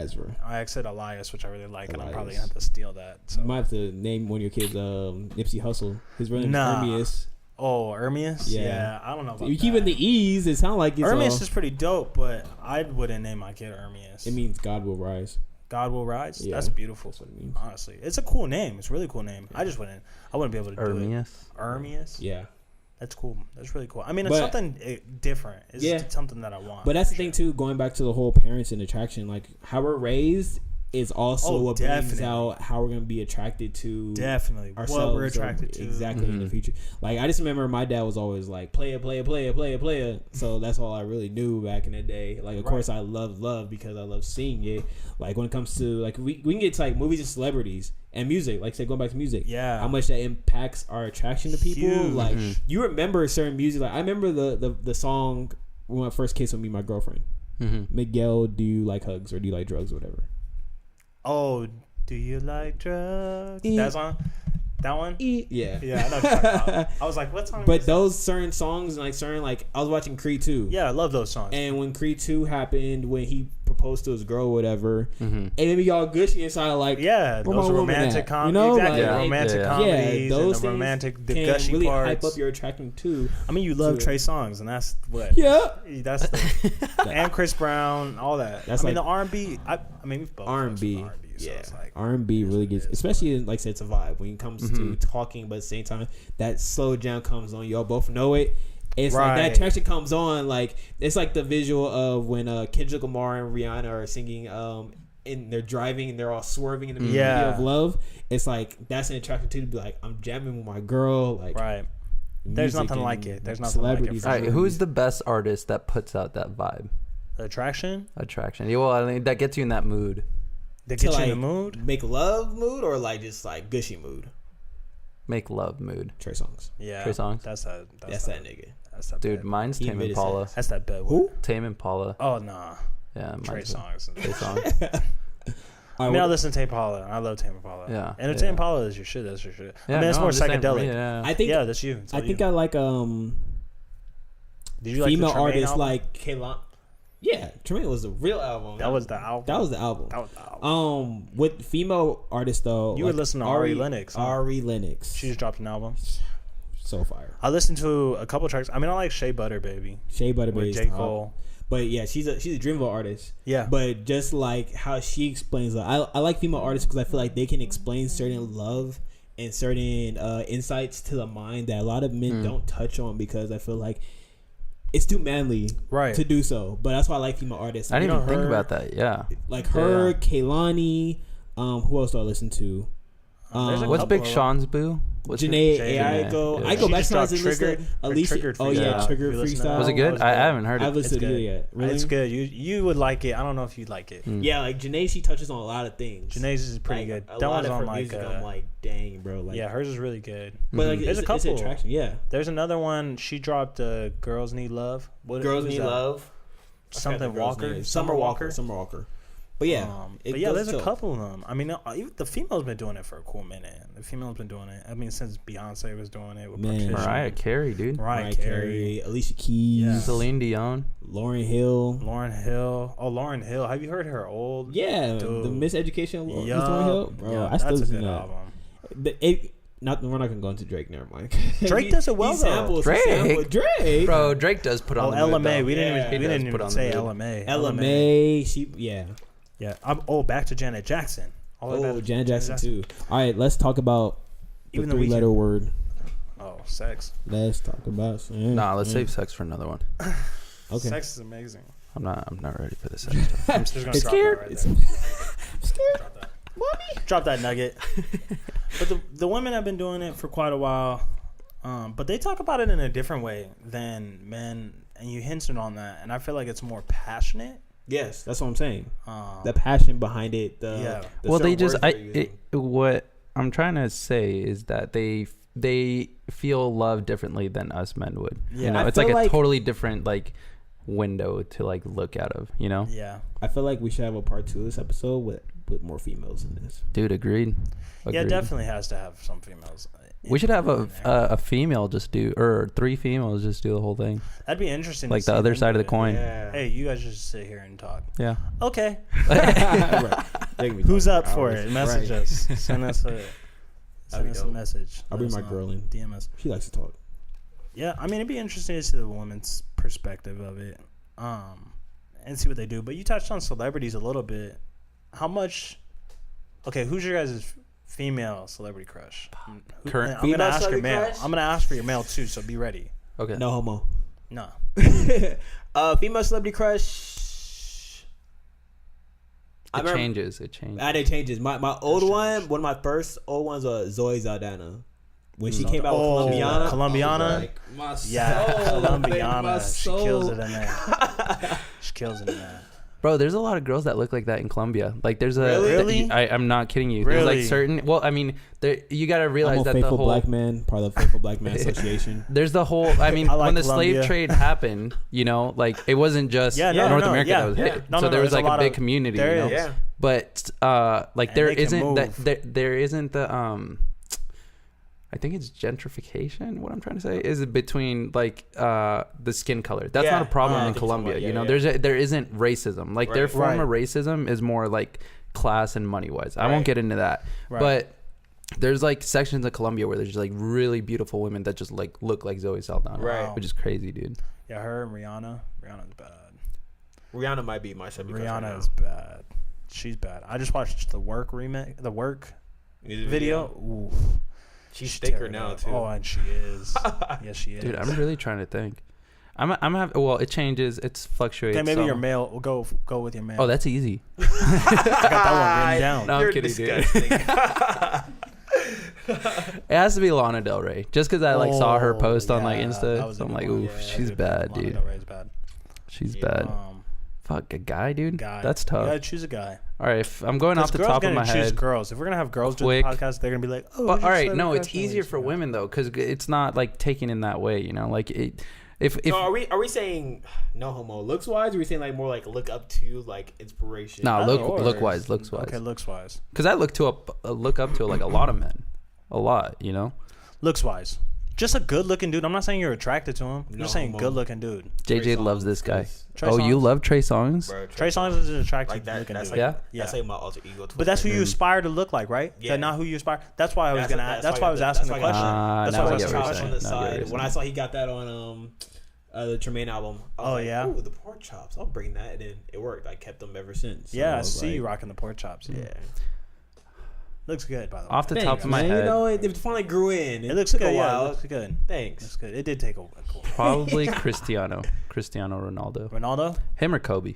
Speaker 3: I said Elias, which I really like, and I'm probably gonna have to steal that. So
Speaker 2: you might have to name one of your kids Nipsey Hussle. His real name is Ermias.
Speaker 3: Oh, Ermias? Yeah, I don't know about
Speaker 2: you keeping the E's, it sounds like it's
Speaker 3: Ermias is pretty dope, but I wouldn't name my kid Ermias.
Speaker 2: It means God will rise.
Speaker 3: God will rise?
Speaker 2: Yeah.
Speaker 3: That's beautiful.
Speaker 2: That's what it means.
Speaker 3: Honestly. It's a cool name. It's a really cool name. Yeah. I wouldn't be able to do it. Ermias?
Speaker 2: Yeah.
Speaker 3: That's cool. That's really cool. I mean, it's something different. It's something that I want.
Speaker 2: But that's the thing, too, going back to the whole parents and attraction, like how we're raised is also what brings out how we're going to be attracted to ourselves.
Speaker 3: What we're attracted to.
Speaker 2: Exactly, in the future. Like, I just remember my dad was always like, player. So that's all I really knew back in the day. Like, of course, I love because I love seeing it. Like, when it comes to, like, we can get to, like, movies and celebrities. And music, like I said, going back to music, how much that impacts our attraction to people. Huge. Like you remember certain music. Like I remember the song when I first kissed with me, my girlfriend. Miguel, do you like hugs or do you like drugs or whatever?
Speaker 3: Oh, do you like drugs? That song. That one?
Speaker 2: Yeah.
Speaker 3: I know what you're talking about. I was like, what song?
Speaker 2: But those certain songs, like I was watching Creed 2.
Speaker 3: Yeah, I love those songs.
Speaker 2: And when Creed 2 happened, when he proposed to his girl or whatever, and maybe y'all gushy inside like,
Speaker 3: those romantic comedies.
Speaker 2: You know?
Speaker 3: Exactly. Romantic comedies.
Speaker 2: Those
Speaker 3: and the romantic, the
Speaker 2: can
Speaker 3: gushy
Speaker 2: really
Speaker 3: parts.
Speaker 2: hype up your attraction too.
Speaker 3: I mean, you love Trey Songz, and that's what.
Speaker 2: Yeah.
Speaker 3: That's and Chris Brown, all that. I mean, the R&B. I mean, we've both
Speaker 2: R&B.
Speaker 3: So it's like,
Speaker 2: R&B really gets, especially like I said, it's a vibe when it comes to talking, but at the same time that slow jam comes on. Y'all both know it. It's like that attraction comes on. Like it's like the visual of when Kendrick Lamar and Rihanna are singing. And they're driving and they're all swerving in the video of Love. It's like that's an attraction too, to be like, I'm jamming with my girl. Like
Speaker 3: There's nothing like it. There's nothing like it.
Speaker 1: All right, who's the best artist that puts out that vibe?
Speaker 3: Attraction.
Speaker 1: Yeah, well, I mean, that gets you in that mood.
Speaker 3: That gets you in the mood.
Speaker 2: Make love mood or like just like gushy mood.
Speaker 1: Make love mood.
Speaker 2: Trey Songz.
Speaker 3: Yeah.
Speaker 1: Trey Songz.
Speaker 2: That's that nigga.
Speaker 3: That's that
Speaker 1: dude.
Speaker 3: bed.
Speaker 1: Mine's Tame Impala.
Speaker 3: That's that bed.
Speaker 2: Who?
Speaker 1: Tame Impala.
Speaker 3: Oh nah.
Speaker 1: Yeah,
Speaker 3: Trey Songz.
Speaker 1: Trey Songz.
Speaker 3: I mean, I listen to Tame Impala. I love Tame Impala.
Speaker 1: Yeah.
Speaker 3: And if Tame Impala is your shit, that's your shit.
Speaker 1: Yeah,
Speaker 3: I mean, it's more psychedelic.
Speaker 2: I think.
Speaker 3: Yeah, that's you.
Speaker 2: I think I like
Speaker 3: Did you like
Speaker 2: female
Speaker 3: the Tremaine
Speaker 2: artists
Speaker 3: album?
Speaker 2: like Kaylon. Yeah, Tremaine was the real album.
Speaker 3: That was the album.
Speaker 2: That was the album. With female artists though,
Speaker 3: you would listen to Ari Lennox. Huh?
Speaker 2: Ari Lennox.
Speaker 3: She just dropped an album.
Speaker 2: So fire.
Speaker 3: I listened to a couple tracks. I mean, I like Shea Butter Baby.
Speaker 2: Shea Butter Baby.
Speaker 3: With J. Cole.
Speaker 2: But yeah, she's a Dreamville artist.
Speaker 3: Yeah.
Speaker 2: But just like how she explains, I like female artists because I feel like they can explain certain love and certain insights to the mind that a lot of men don't touch on because I feel like it's too manly to do so. But that's why I like female artists.
Speaker 1: I didn't even think about that. Yeah.
Speaker 2: Like her, Kehlani. Who else do I listen to?
Speaker 1: What's Big Sean's boo?
Speaker 2: Janae Aiko. I go back to Alicia. Oh yeah, Triggered Freestyle.
Speaker 1: Was it good? I haven't heard it.
Speaker 2: I've listened to it yet. Really?
Speaker 3: It's good. You would like it. I don't know if you'd like it.
Speaker 2: Yeah, like Janae, she touches on a lot of things.
Speaker 3: Janae's is pretty good.
Speaker 2: A lot of her music, I'm like, dang, bro. Like,
Speaker 3: yeah, hers is really good.
Speaker 2: But like,
Speaker 3: there's a couple.
Speaker 2: It's attraction. Yeah.
Speaker 3: There's another one. She dropped Girls Need Love.
Speaker 2: Girls Need Love.
Speaker 3: Something Walker.
Speaker 2: Summer Walker. But yeah,
Speaker 3: there's a couple of them. I mean, even the female's been doing it for a cool minute. The female's been doing it. I mean, since Beyonce was doing it with
Speaker 1: Mariah Carey, dude.
Speaker 2: Mariah Carey, Alicia Keys,
Speaker 1: Celine Dion,
Speaker 2: Lauryn Hill.
Speaker 3: Oh, Lauryn Hill. Have you heard her old?
Speaker 2: Yeah, the Miseducation of Lauryn Hill. Bro, I
Speaker 3: that's
Speaker 2: still
Speaker 3: a
Speaker 2: listen
Speaker 3: good
Speaker 2: to that.
Speaker 3: album.
Speaker 2: We're not gonna go into Drake. Never mind.
Speaker 3: Drake does it well though.
Speaker 1: Drake, bro. Drake does put on.
Speaker 3: LMA. We didn't even say LMA.
Speaker 2: LMA.
Speaker 3: Yeah. Back to Janet Jackson.
Speaker 2: Janet Jackson too. All right, let's talk about the three-letter word.
Speaker 3: Oh, sex.
Speaker 2: Let's talk about sex.
Speaker 1: Nah, let's save sex for another one.
Speaker 3: Okay. Sex is amazing.
Speaker 1: I'm not ready for this sex stuff.
Speaker 3: I'm just gonna drop
Speaker 2: scared.
Speaker 3: that right there.
Speaker 2: Scared.
Speaker 3: Drop that. Mommy. Drop that nugget. But the women have been doing it for quite a while, but they talk about it in a different way than men, and you hinted on that, and I feel like it's more passionate.
Speaker 2: Yes, that's what I'm saying. The passion behind it.
Speaker 1: What I'm trying to say is that they feel love differently than us men would.
Speaker 3: Yeah,
Speaker 1: you know, it's like a totally different like window to like look out of. You know.
Speaker 3: Yeah.
Speaker 2: I feel like we should have a part 2 of this episode with more females in this.
Speaker 1: Dude, agreed.
Speaker 3: Yeah, it definitely has to have some females.
Speaker 1: We should have a female just do, or 3 females just do the whole thing.
Speaker 3: That'd be interesting.
Speaker 1: Like the other side of the coin.
Speaker 2: Yeah.
Speaker 3: Hey, you guys just sit here and talk.
Speaker 1: Yeah.
Speaker 3: Okay.
Speaker 2: Right.
Speaker 3: Who's up for it? Message us. Send us a message.
Speaker 2: I'll bring my girl in.
Speaker 3: DM us.
Speaker 2: She likes to talk.
Speaker 3: Yeah, I mean, it'd be interesting to see the woman's perspective of it, and see what they do. But you touched on celebrities a little bit. How much? Okay, who's your guys' female celebrity crush?
Speaker 1: Current
Speaker 3: I'm gonna ask your male. I'm gonna ask for your male too, so be ready.
Speaker 1: Okay.
Speaker 2: No homo.
Speaker 3: No.
Speaker 2: Female celebrity crush.
Speaker 1: It changes.
Speaker 2: It changes. My old one of my first old ones was Zoe Saldana. When she came out with
Speaker 3: Colombiana. Colombiana. She kills it in there.
Speaker 1: Bro, there's a lot of girls that look like that in Colombia. Like, there's a
Speaker 3: really.
Speaker 1: I'm not kidding you.
Speaker 3: Really?
Speaker 1: There's like certain. Well, I mean, you gotta realize that
Speaker 2: Faithful
Speaker 1: the whole
Speaker 2: Black Man, part of the Faithful Black Man Association.
Speaker 1: There's the whole. I mean, when the slave trade happened, you know, like it wasn't just North America that was hit. So there was like a big community.
Speaker 3: There
Speaker 1: you know?
Speaker 3: is.
Speaker 1: But like there isn't the I think it's gentrification. What I'm trying to say is between like the skin color. That's not a problem in Colombia. You know, there isn't racism. Like their form of racism is more like class and money wise. I won't get into that, but there's like sections of Colombia where there's just like really beautiful women that just like look like Zoe Saldana, which is crazy, dude.
Speaker 3: Yeah, her and Rihanna. Rihanna's bad.
Speaker 2: Rihanna might be my second.
Speaker 3: Rihanna is bad. She's bad. I just watched the Work remake, the Work video. Ooh.
Speaker 2: She's thicker now too.
Speaker 3: Oh, and she is. Yes, she is.
Speaker 1: Dude, I'm really trying to think. Well, it changes. It fluctuates.
Speaker 3: Okay, maybe
Speaker 1: so.
Speaker 3: your male. We'll go with your male.
Speaker 1: Oh, that's easy.
Speaker 3: I got that one written down.
Speaker 1: No, I'm kidding, dude. It has to be Lana Del Rey, just because I saw her post on like Insta. So I'm like, ooh, she's bad, dude.
Speaker 3: Lana Del Rey's bad.
Speaker 1: She's bad. Fuck, a guy, dude. That's tough.
Speaker 3: You gotta choose a guy.
Speaker 1: All right, if I'm going off the top of my head.
Speaker 3: Choose girls. If we're gonna have girls do the podcast, they're gonna be like, oh.
Speaker 1: But, all right, no, it's easier for women though, because it's not like taken in that way, you know, like it. If
Speaker 2: so are we saying no homo looks wise? Or are we saying like more like look up to like inspiration?
Speaker 1: No, look wise.
Speaker 3: Okay, looks wise.
Speaker 1: Because I look up to like a lot of men, a lot, you know.
Speaker 3: Looks wise, just a good looking dude. I'm not saying you're attracted to him. I'm just saying good looking dude.
Speaker 1: JJ loves this guy.
Speaker 3: Trey
Speaker 1: Oh,
Speaker 3: Songz?
Speaker 1: you love Trey Songz?
Speaker 2: Bro,
Speaker 3: Trey Songz is an attractive looking
Speaker 2: that's
Speaker 3: dude.
Speaker 2: like, that's like my alter ego.
Speaker 3: But that's who you aspire to look like, right?
Speaker 2: Yeah.
Speaker 3: That's not who you aspire. That's why I was gonna. That's why I was asking the question. That's why I was asking the question.
Speaker 2: On the side. When I saw he got that on the Tremaine album. Ooh, the pork chops. I'll bring that, and then it worked. I kept them ever since. So
Speaker 3: yeah, I see you rocking the pork chops.
Speaker 2: Yeah.
Speaker 3: Looks good, by the way.
Speaker 1: Off the top of my head,
Speaker 2: you know, it finally grew in.
Speaker 3: It looks good.
Speaker 2: Took a
Speaker 3: Yeah,
Speaker 2: while.
Speaker 3: it looks good.
Speaker 2: Thanks.
Speaker 3: Looks good. It did take a while.
Speaker 1: probably Cristiano Ronaldo.
Speaker 3: Ronaldo?
Speaker 1: Him or Kobe?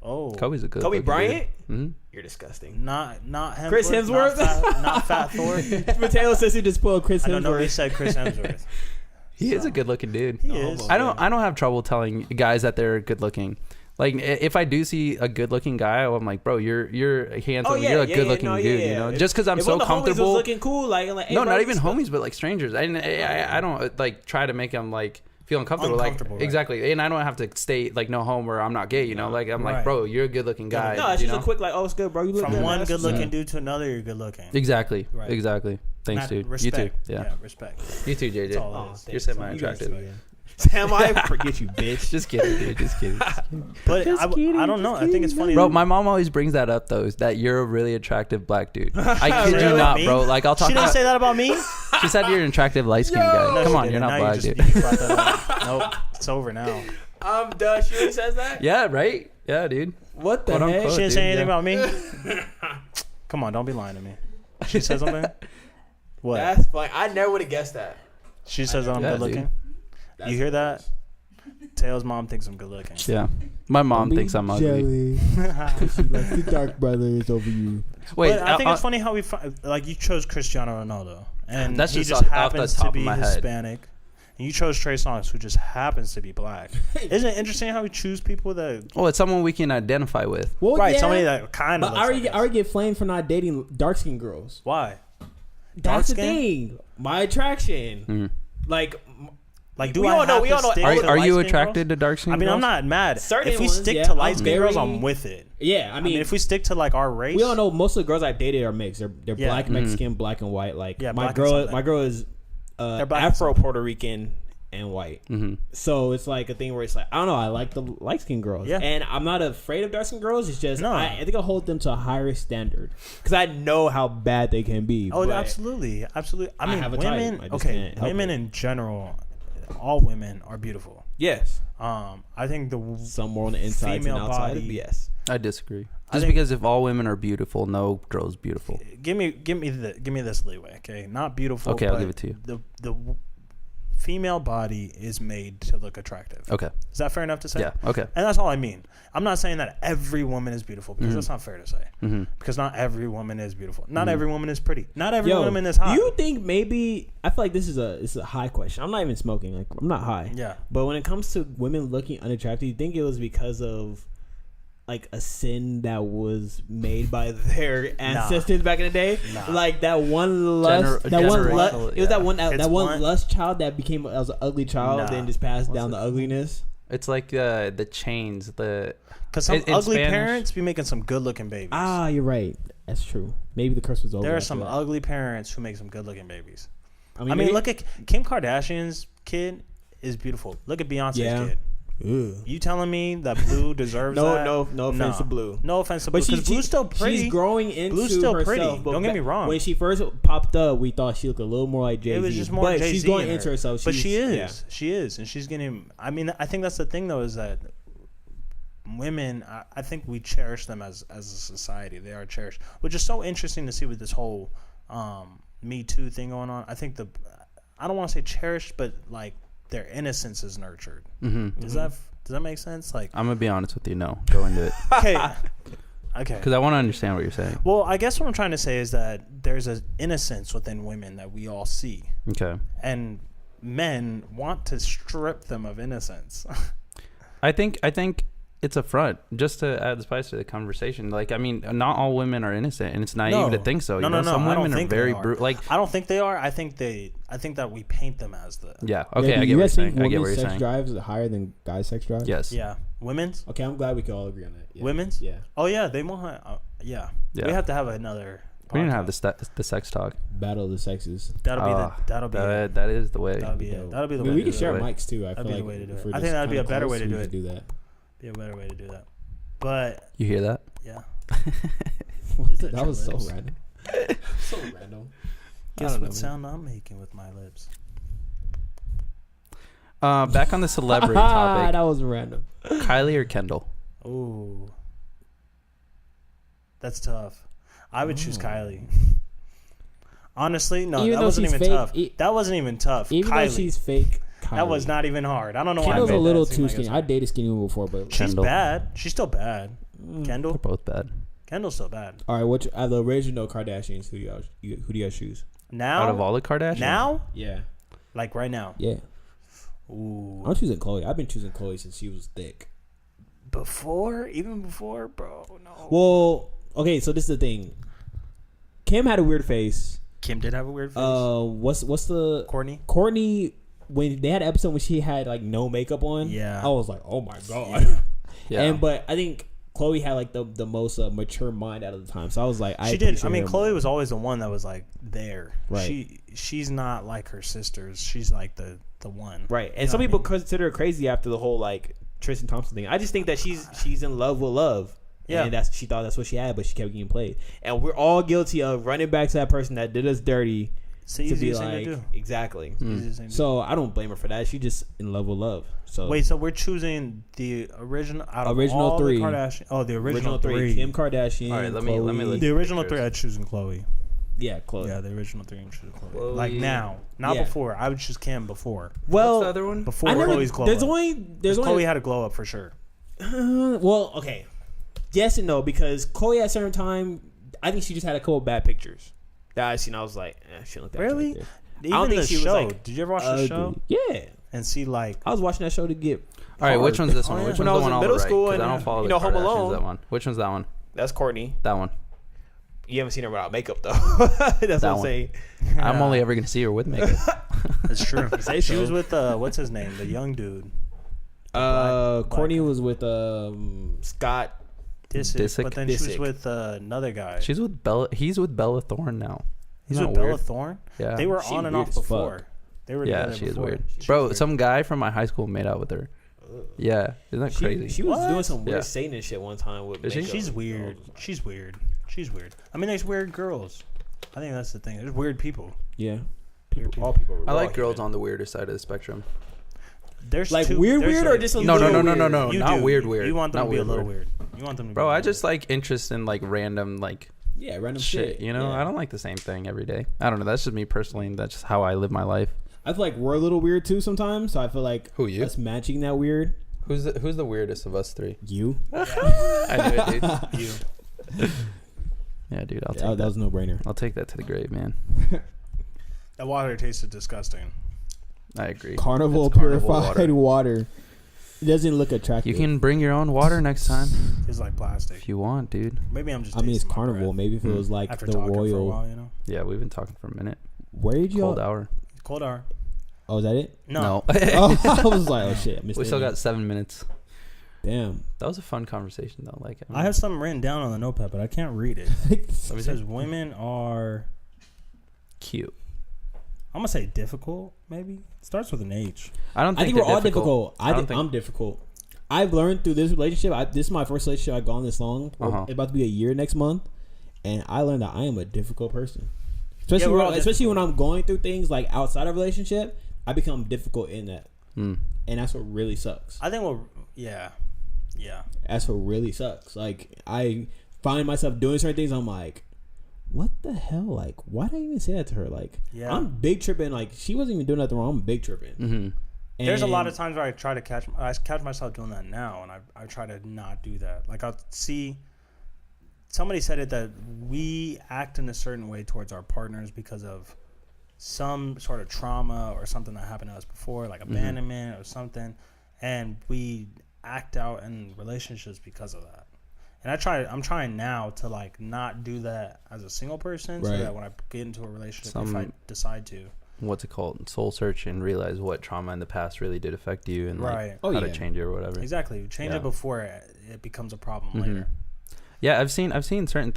Speaker 3: Oh,
Speaker 1: Kobe's a good.
Speaker 2: Kobe Bryant?
Speaker 1: Mm-hmm.
Speaker 2: You're disgusting.
Speaker 3: not Hemsworth.
Speaker 2: Chris Hemsworth?
Speaker 3: Not Fat Thor.
Speaker 2: Mateo says he just pulled Chris Hemsworth.
Speaker 3: I don't know. He said Chris Hemsworth.
Speaker 1: He is a good looking dude.
Speaker 3: He is.
Speaker 1: I don't have trouble telling guys that they're good looking. Like if I do see a good looking guy, I'm like, bro, you're handsome. You're a good looking dude. You know, just because I'm so comfortable.
Speaker 2: Was looking cool, like hey,
Speaker 1: no,
Speaker 2: bro,
Speaker 1: not even homies, but like strangers. I don't like try to make them like feel uncomfortable. Like
Speaker 3: right.
Speaker 1: exactly, and I don't have to state like no homo or I'm not gay. You know, like I'm like, bro, you're a good looking guy.
Speaker 2: No, it's just a quick like, oh, it's good, bro. You look
Speaker 3: From
Speaker 2: good,
Speaker 3: one good looking dude to another, you're good looking.
Speaker 1: Exactly.
Speaker 3: Right.
Speaker 1: Exactly. Thanks, dude.
Speaker 3: Respect.
Speaker 1: You too. Yeah.
Speaker 3: Respect.
Speaker 1: You too, JJ.
Speaker 3: Oh,
Speaker 1: you're semi-attractive.
Speaker 2: Sam, I forget you, bitch.
Speaker 1: Just kidding, dude. Just kidding.
Speaker 3: But I don't know. I think it's funny.
Speaker 1: Bro, my mom always brings that up though, is that you're a really attractive black dude. I kid you
Speaker 3: Really?
Speaker 1: not,
Speaker 3: Me?
Speaker 1: bro. Like I'll talk.
Speaker 3: She didn't say that about me.
Speaker 1: She said you're an attractive light skinned guy.
Speaker 3: No,
Speaker 1: Come
Speaker 3: she
Speaker 1: on,
Speaker 3: didn't.
Speaker 1: you're not
Speaker 3: Now
Speaker 1: black,
Speaker 3: you
Speaker 1: dude.
Speaker 3: brought that up. Nope, it's over now.
Speaker 2: I'm done. She really says that?
Speaker 1: Yeah, right. Yeah, dude.
Speaker 2: What the
Speaker 1: Quote
Speaker 2: heck?
Speaker 1: unquote,
Speaker 3: She didn't
Speaker 1: dude,
Speaker 3: say anything
Speaker 1: yeah.
Speaker 3: about me. Come on, don't be lying to me. She said something. What?
Speaker 2: That's funny. I never would have guessed that.
Speaker 3: She says I'm good looking. You hear that? Tails' mom thinks I'm good looking.
Speaker 1: Yeah, my mom thinks I'm ugly.
Speaker 2: Like the dark brothers over you.
Speaker 1: Wait,
Speaker 3: But I think it's funny how like you chose Cristiano Ronaldo, and
Speaker 1: That's
Speaker 3: he
Speaker 1: just
Speaker 3: just
Speaker 1: off the
Speaker 3: happens
Speaker 1: top
Speaker 3: to
Speaker 1: of
Speaker 3: be
Speaker 1: my head.
Speaker 3: Hispanic, and you chose Trey Songz, who just happens to be black. Isn't it interesting how we choose people that?
Speaker 1: Well, it's someone we can identify with.
Speaker 2: Well,
Speaker 3: Right,
Speaker 2: yeah,
Speaker 3: somebody that kind of.
Speaker 2: But I already get flamed for not dating dark skinned girls.
Speaker 3: Why?
Speaker 2: That's the
Speaker 3: Dark-skinned?
Speaker 2: thing. My attraction.
Speaker 1: Mhm.
Speaker 2: Like,
Speaker 3: Like, do
Speaker 2: We
Speaker 3: I
Speaker 2: all
Speaker 3: have
Speaker 2: know- we
Speaker 3: to
Speaker 2: all know-
Speaker 3: stick
Speaker 1: Are
Speaker 3: to
Speaker 1: you
Speaker 3: light-skinned
Speaker 1: attracted
Speaker 3: girls?
Speaker 1: to dark skin?
Speaker 3: I mean, I'm not mad.
Speaker 2: Certain
Speaker 3: If we
Speaker 2: ones,
Speaker 3: stick
Speaker 2: yeah,
Speaker 3: to
Speaker 2: I'm
Speaker 3: light skinned girls,
Speaker 2: very-
Speaker 3: I'm with it.
Speaker 2: yeah, I mean,
Speaker 3: if we stick to like our race,
Speaker 2: we all know most of the girls I dated are mixed. They're
Speaker 3: Yeah.
Speaker 2: black, Mexican, black and white. Like
Speaker 3: Yeah,
Speaker 2: my
Speaker 3: black and
Speaker 2: girl,
Speaker 3: something.
Speaker 2: my girl is
Speaker 3: They're black and
Speaker 2: Afro
Speaker 3: something.
Speaker 2: Puerto Rican and white.
Speaker 1: Mm-hmm.
Speaker 2: So it's like a thing where it's like I don't know. I like the light skinned girls,
Speaker 3: Yeah.
Speaker 2: and I'm not afraid of dark skinned girls. It's just
Speaker 3: No.
Speaker 2: I think I hold them to a higher standard because I know how bad they can be.
Speaker 3: Oh,
Speaker 2: but
Speaker 3: absolutely, absolutely. I
Speaker 2: I
Speaker 3: mean,
Speaker 2: have a type.
Speaker 3: women.
Speaker 2: I just
Speaker 3: Okay,
Speaker 2: can't help
Speaker 3: women
Speaker 2: it.
Speaker 3: in general, all women are beautiful.
Speaker 2: Yes,
Speaker 3: I think the
Speaker 2: some more on the inside and
Speaker 3: Female
Speaker 2: outside.
Speaker 3: body.
Speaker 2: Yes,
Speaker 1: I disagree.
Speaker 3: I
Speaker 1: Just
Speaker 3: think-
Speaker 1: because if all women are beautiful, no girl's beautiful.
Speaker 3: give me this leeway, okay? Not beautiful.
Speaker 1: Okay, I'll
Speaker 3: but
Speaker 1: give it to you.
Speaker 3: The female body is made to look attractive.
Speaker 1: Okay.
Speaker 3: Is that fair enough to say?
Speaker 1: Yeah. Okay.
Speaker 3: And that's all I mean. I'm not saying that every woman is beautiful because
Speaker 1: Mhm.
Speaker 3: that's not fair to say.
Speaker 1: Mm-hmm.
Speaker 3: Because not every woman is beautiful. Not
Speaker 1: Mhm.
Speaker 3: every woman is pretty. Not every
Speaker 2: Yo,
Speaker 3: woman is hot.
Speaker 2: You think maybe I feel like this is a high question. I'm not even smoking. Like I'm not high.
Speaker 3: Yeah.
Speaker 2: But when it comes to women looking unattractive, you think it was because of like a sin that was made by their ancestors back in the day?
Speaker 3: Nah.
Speaker 2: Like that one lust,
Speaker 1: Gener-
Speaker 2: lust. It was that one
Speaker 3: It's
Speaker 2: that one
Speaker 3: one-
Speaker 2: lust child that became as an ugly child,
Speaker 3: Nah.
Speaker 2: then just passed down
Speaker 3: What's
Speaker 2: the ugliness.
Speaker 1: It's like the chains.
Speaker 3: Because some
Speaker 1: in
Speaker 3: ugly
Speaker 1: Spanish-
Speaker 3: parents be making some good looking babies.
Speaker 2: Ah, you're right. That's true. Maybe the curse was over.
Speaker 3: There are
Speaker 2: after
Speaker 3: some
Speaker 2: that.
Speaker 3: ugly parents who make some good looking babies. I mean,
Speaker 2: maybe-
Speaker 3: look at Kim Kardashian's kid is beautiful. Look at Beyonce's
Speaker 2: Yeah.
Speaker 3: kid.
Speaker 2: Ugh.
Speaker 3: You telling me that Blue deserves that?
Speaker 2: No offense to Blue.
Speaker 3: No offense to Blue.
Speaker 2: But
Speaker 3: Because Blue's still pretty.
Speaker 2: She's growing into
Speaker 3: Blue's still
Speaker 2: herself.
Speaker 3: pretty.
Speaker 2: But
Speaker 3: Don't get me wrong.
Speaker 2: When she first popped up, we thought she looked a little more like Jay-Z.
Speaker 3: It was just more
Speaker 2: but
Speaker 3: Jay-Z
Speaker 2: she's going
Speaker 3: in
Speaker 2: into
Speaker 3: her.
Speaker 2: herself.
Speaker 3: But she is.
Speaker 2: Yeah.
Speaker 3: She is. And she's getting... I mean, I think that's the thing, though, is that women, I think we cherish them as a society. They are cherished. Which is so interesting to see with this whole Me Too thing going on. I think I don't want to say cherished, but like their innocence is nurtured.
Speaker 1: Mm-hmm.
Speaker 3: Does that make sense? Like,
Speaker 1: I'm gonna be honest with you. No, go into it.
Speaker 3: Okay.
Speaker 1: Because I want to understand what you're saying.
Speaker 3: Well, I guess what I'm trying to say is that there's an innocence within women that we all see,
Speaker 1: Okay.
Speaker 3: and men want to strip them of innocence.
Speaker 1: I think it's a front, just to add the spice to the conversation. Like, I mean, not all women are innocent, and it's naive to think so.
Speaker 3: No.
Speaker 1: Some
Speaker 3: I don't
Speaker 1: women are
Speaker 3: think
Speaker 1: very
Speaker 3: they are.
Speaker 1: brutal. Like,
Speaker 3: I don't think they are. I think that we paint them as the.
Speaker 1: yeah. Okay,
Speaker 2: Yeah,
Speaker 1: I
Speaker 2: do
Speaker 1: get
Speaker 2: you
Speaker 1: what you're
Speaker 2: guys think
Speaker 1: saying. I get what
Speaker 2: women's
Speaker 1: you're
Speaker 2: sex
Speaker 1: saying.
Speaker 2: drive is higher than guys' sex drive?
Speaker 1: Yes.
Speaker 3: Yeah, women's.
Speaker 2: Okay, I'm glad we can all agree on that. Yeah.
Speaker 3: Women's.
Speaker 2: Yeah.
Speaker 3: Oh yeah, they want. Yeah.
Speaker 1: Yeah.
Speaker 3: We have to have another.
Speaker 1: We didn't have
Speaker 3: podcast.
Speaker 1: the sex talk.
Speaker 2: Battle of the sexes.
Speaker 3: That'll be
Speaker 1: that is the way.
Speaker 3: That'll be it. That'll be the
Speaker 2: I mean,
Speaker 3: way.
Speaker 2: we
Speaker 3: to
Speaker 2: can
Speaker 3: do
Speaker 2: share
Speaker 3: it.
Speaker 2: mics too. I
Speaker 3: That'd
Speaker 2: feel
Speaker 3: be
Speaker 2: like
Speaker 3: the way to do
Speaker 2: if
Speaker 3: it.
Speaker 2: we're
Speaker 3: I
Speaker 2: just
Speaker 3: think that'd be a
Speaker 2: kinda
Speaker 3: better
Speaker 2: close,
Speaker 3: way to
Speaker 2: we
Speaker 3: do
Speaker 2: should
Speaker 3: it.
Speaker 2: Do that.
Speaker 3: Be a better way to do that. But
Speaker 1: You hear that?
Speaker 3: yeah.
Speaker 2: What
Speaker 3: that
Speaker 2: that was
Speaker 3: your
Speaker 2: so
Speaker 3: lips?
Speaker 2: random. So random.
Speaker 3: Guess what sound I'm making with my lips?
Speaker 1: Back on the celebrity topic.
Speaker 2: That was random.
Speaker 1: Kylie or Kendall?
Speaker 3: Ooh. That's tough. I would choose Kylie. Honestly, no,
Speaker 2: Even
Speaker 3: that
Speaker 2: though
Speaker 3: wasn't
Speaker 2: she's
Speaker 3: even
Speaker 2: fake,
Speaker 3: tough. That wasn't even tough.
Speaker 2: Even
Speaker 3: Kylie.
Speaker 2: though she's fake, Kylie.
Speaker 3: That was not even hard. I don't know why.
Speaker 2: Kendall's
Speaker 3: I
Speaker 2: a
Speaker 3: made
Speaker 2: little
Speaker 3: that seem
Speaker 2: too
Speaker 3: like
Speaker 2: skinny.
Speaker 3: it's-
Speaker 2: I dated skinny women before, but
Speaker 3: She's
Speaker 1: Kendall.
Speaker 3: bad. She's still bad.
Speaker 1: They're
Speaker 3: Kendall.
Speaker 1: both bad.
Speaker 3: Kendall's still bad.
Speaker 2: all right. Which the original Kardashians? Who do you guys choose?
Speaker 3: Now.
Speaker 1: Out of all the Kardashians?
Speaker 3: Now.
Speaker 2: Yeah.
Speaker 3: Like right now.
Speaker 2: Yeah.
Speaker 3: Ooh.
Speaker 2: I'm choosing Khloe. I've been choosing Khloe since she was thick.
Speaker 3: Even before, bro. No.
Speaker 2: Well, okay. So this is the thing. Kim had a weird face.
Speaker 3: Kim did have a weird face.
Speaker 2: What's the Courtney? When they had an episode when she had like no makeup on,
Speaker 3: Yeah.
Speaker 2: I was like, oh my god.
Speaker 1: Yeah.
Speaker 2: But I think Khloe had like the most mature mind out of the time, so I was like,
Speaker 3: She did. I
Speaker 2: appreciate
Speaker 3: mean,
Speaker 2: her
Speaker 3: Khloe
Speaker 2: more.
Speaker 3: was always the one that was like there.
Speaker 2: Right.
Speaker 3: She's not like her sisters. She's like the one.
Speaker 2: Right. And
Speaker 3: You know
Speaker 2: some
Speaker 3: what I
Speaker 2: people
Speaker 3: mean?
Speaker 2: consider her crazy after the whole like Tristan Thompson thing. I just think that she's in love with love.
Speaker 3: Yeah.
Speaker 2: And she thought that's what she had, but she kept getting played. And we're all guilty of running back to that person that did us dirty.
Speaker 3: It's the
Speaker 2: To be
Speaker 3: easiest thing
Speaker 2: like,
Speaker 3: to do.
Speaker 2: exactly.
Speaker 3: Easiest thing to do.
Speaker 2: So I don't blame her for that. She's just in love with love. So
Speaker 3: Wait, so we're choosing the original out of
Speaker 2: Original
Speaker 3: all
Speaker 2: three.
Speaker 3: the Kardashian. Oh, the original
Speaker 2: original
Speaker 3: three.
Speaker 2: Kim Kardashian.
Speaker 1: All right, let me look.
Speaker 3: The original
Speaker 1: Pictures.
Speaker 3: three, I'd choosing Khloe.
Speaker 2: Yeah, Khloe.
Speaker 3: Yeah, the original three, I'm choosing Khloe.
Speaker 1: Khloe.
Speaker 3: Like now, not
Speaker 2: Yeah.
Speaker 3: before. I would choose Kim before.
Speaker 2: Well,
Speaker 1: What's the other one?
Speaker 3: Before
Speaker 2: I never,
Speaker 3: Khloe's glow
Speaker 2: there's
Speaker 3: up.
Speaker 2: only
Speaker 3: Khloe had a glow up for sure.
Speaker 2: well, okay, yes and no, because Khloe at a certain time, I think she just had a couple bad pictures that I seen. I was like, she looked that
Speaker 3: Really?
Speaker 2: right
Speaker 3: Even
Speaker 2: don't think
Speaker 3: the
Speaker 2: she was,
Speaker 3: show.
Speaker 2: like,
Speaker 3: Did you ever watch the
Speaker 2: ugly.
Speaker 3: show
Speaker 2: Yeah,
Speaker 3: and see like?
Speaker 2: I was watching that show to get.
Speaker 1: All right, which
Speaker 2: hard.
Speaker 1: one's this one?
Speaker 3: Oh, yeah.
Speaker 1: Which
Speaker 2: When
Speaker 1: one's
Speaker 2: I
Speaker 1: the
Speaker 2: was
Speaker 1: one
Speaker 2: in
Speaker 1: on
Speaker 2: middle
Speaker 1: the right?
Speaker 2: school
Speaker 1: 'Cause
Speaker 2: and,
Speaker 1: I don't follow
Speaker 2: you
Speaker 1: the
Speaker 2: know, Home
Speaker 1: Kardashians,
Speaker 2: Alone.
Speaker 1: That one. Which one's that one?
Speaker 2: That's Courtney.
Speaker 1: That one.
Speaker 2: You haven't seen her without makeup though. That's what I'm
Speaker 1: one.
Speaker 2: saying.
Speaker 1: I'm only ever gonna see her with makeup.
Speaker 3: That's true.
Speaker 2: Say
Speaker 3: She
Speaker 2: so.
Speaker 3: was with what's his name, the young dude. Black
Speaker 2: Courtney
Speaker 3: guy.
Speaker 2: was with Scott.
Speaker 3: Disick, but then she was
Speaker 2: Disick.
Speaker 3: with another guy.
Speaker 1: She's with Bella. He's with Bella Thorne now.
Speaker 3: He's
Speaker 1: Isn't
Speaker 3: with
Speaker 1: that
Speaker 3: Bella
Speaker 1: weird?
Speaker 3: Thorne.
Speaker 1: Yeah.
Speaker 3: They were
Speaker 2: She
Speaker 3: on and
Speaker 2: weird
Speaker 3: off
Speaker 2: as
Speaker 3: before.
Speaker 2: fuck.
Speaker 3: They were
Speaker 1: Yeah,
Speaker 3: together
Speaker 1: she is
Speaker 3: before.
Speaker 1: weird.
Speaker 3: She's
Speaker 1: Bro,
Speaker 3: weird.
Speaker 1: some guy from my high school made out with her. Yeah, isn't that crazy?
Speaker 2: She was
Speaker 3: What?
Speaker 2: doing some weird
Speaker 1: Yeah.
Speaker 2: Satan shit one time with
Speaker 1: Is she?
Speaker 2: makeup.
Speaker 3: She's weird. She's weird. She's weird. I mean, there's weird girls. I think that's the thing. There's weird people.
Speaker 2: Yeah.
Speaker 3: People-
Speaker 2: All people.
Speaker 1: I
Speaker 2: are
Speaker 1: like
Speaker 2: raw
Speaker 1: girls
Speaker 2: human.
Speaker 1: on the weirder side of the spectrum.
Speaker 3: There's
Speaker 2: Like
Speaker 3: two,
Speaker 2: weird,
Speaker 3: there's
Speaker 2: weird, or just a
Speaker 1: No,
Speaker 2: little
Speaker 1: no,
Speaker 2: weird?
Speaker 1: no.
Speaker 3: You
Speaker 1: Not
Speaker 3: do.
Speaker 1: weird.
Speaker 3: You want them
Speaker 1: Not
Speaker 3: to be a little
Speaker 1: weird.
Speaker 3: weird. You want them to be.
Speaker 1: Bro,
Speaker 3: a
Speaker 1: I
Speaker 3: little
Speaker 1: just like interest in like random like
Speaker 2: Yeah, random
Speaker 1: shit. You know,
Speaker 2: Yeah.
Speaker 1: I don't like the same thing every day. I don't know. That's just me personally. And that's just how I live my life.
Speaker 2: I feel like we're a little weird too sometimes. So I feel like
Speaker 1: Who, you?
Speaker 2: us matching that weird.
Speaker 1: Who's the weirdest of us three?
Speaker 2: You.
Speaker 1: I knew it, dude.
Speaker 3: You.
Speaker 1: Yeah, dude. I'll take
Speaker 2: that
Speaker 1: that.
Speaker 2: was a no brainer.
Speaker 1: I'll take that to the grave, man.
Speaker 3: That water tasted disgusting.
Speaker 2: Oh,
Speaker 1: I agree.
Speaker 2: Carnival
Speaker 1: It's carnival
Speaker 2: purified water. It doesn't look attractive.
Speaker 1: You can bring your own water next time
Speaker 3: It's like plastic.
Speaker 1: if you want, dude.
Speaker 3: Maybe I'm just.
Speaker 2: I mean, it's
Speaker 3: tasting my
Speaker 2: carnival.
Speaker 3: breath
Speaker 2: Maybe if it was like
Speaker 3: after
Speaker 2: the
Speaker 3: talking for a
Speaker 2: royal.
Speaker 3: while, you know.
Speaker 1: Yeah, we've been talking for a minute.
Speaker 2: Where did you?
Speaker 1: Cold hour.
Speaker 3: Cold hour.
Speaker 2: Oh, is that it?
Speaker 3: No.
Speaker 2: Oh, I was like, oh shit. I missed
Speaker 1: We still
Speaker 2: it.
Speaker 1: got 7 minutes.
Speaker 2: Damn.
Speaker 1: That was a fun conversation, though. Like,
Speaker 3: I have something written down on the notepad, but I can't read it.
Speaker 1: Let me
Speaker 3: It
Speaker 1: see.
Speaker 3: says women are.
Speaker 1: Cute.
Speaker 3: I'm gonna say difficult. Maybe it starts with an H.
Speaker 1: I don't
Speaker 2: I
Speaker 1: think
Speaker 2: think we're
Speaker 1: they're
Speaker 2: all difficult.
Speaker 1: I don't think.
Speaker 2: I'm difficult. I've learned through this relationship. This is my first relationship I've gone this long.
Speaker 1: Uh-huh.
Speaker 2: It's about to be a year next month, and I learned that I am a difficult person.
Speaker 3: Yeah,
Speaker 2: Especially
Speaker 3: we're all
Speaker 2: especially when
Speaker 3: difficult.
Speaker 2: I'm going through things like outside of relationship, I become difficult in that,
Speaker 1: Mm.
Speaker 2: and that's what really sucks.
Speaker 3: I think we'll. Yeah.
Speaker 2: That's what really sucks. Like I find myself doing certain things. I'm like, what the hell? Like, why did I even say that to her? Like,
Speaker 3: Yeah.
Speaker 2: I'm big tripping. Like, she wasn't even doing nothing wrong. I'm big tripping.
Speaker 1: Mm-hmm.
Speaker 2: And
Speaker 3: there's a lot of times where I catch myself doing that now, and I try to not do that. Like I'll see somebody said it that we act in a certain way towards our partners because of some sort of trauma or something that happened to us before, like abandonment or something, and we act out in relationships because of that. And I'm trying now to like not do that as a single person, so that when I get into a relationship, if I decide to,
Speaker 1: what's it called, soul search, and realize what trauma in the past really did affect you, and like how to change it or whatever.
Speaker 3: Exactly, change it before it becomes a problem later.
Speaker 1: Yeah, I've seen certain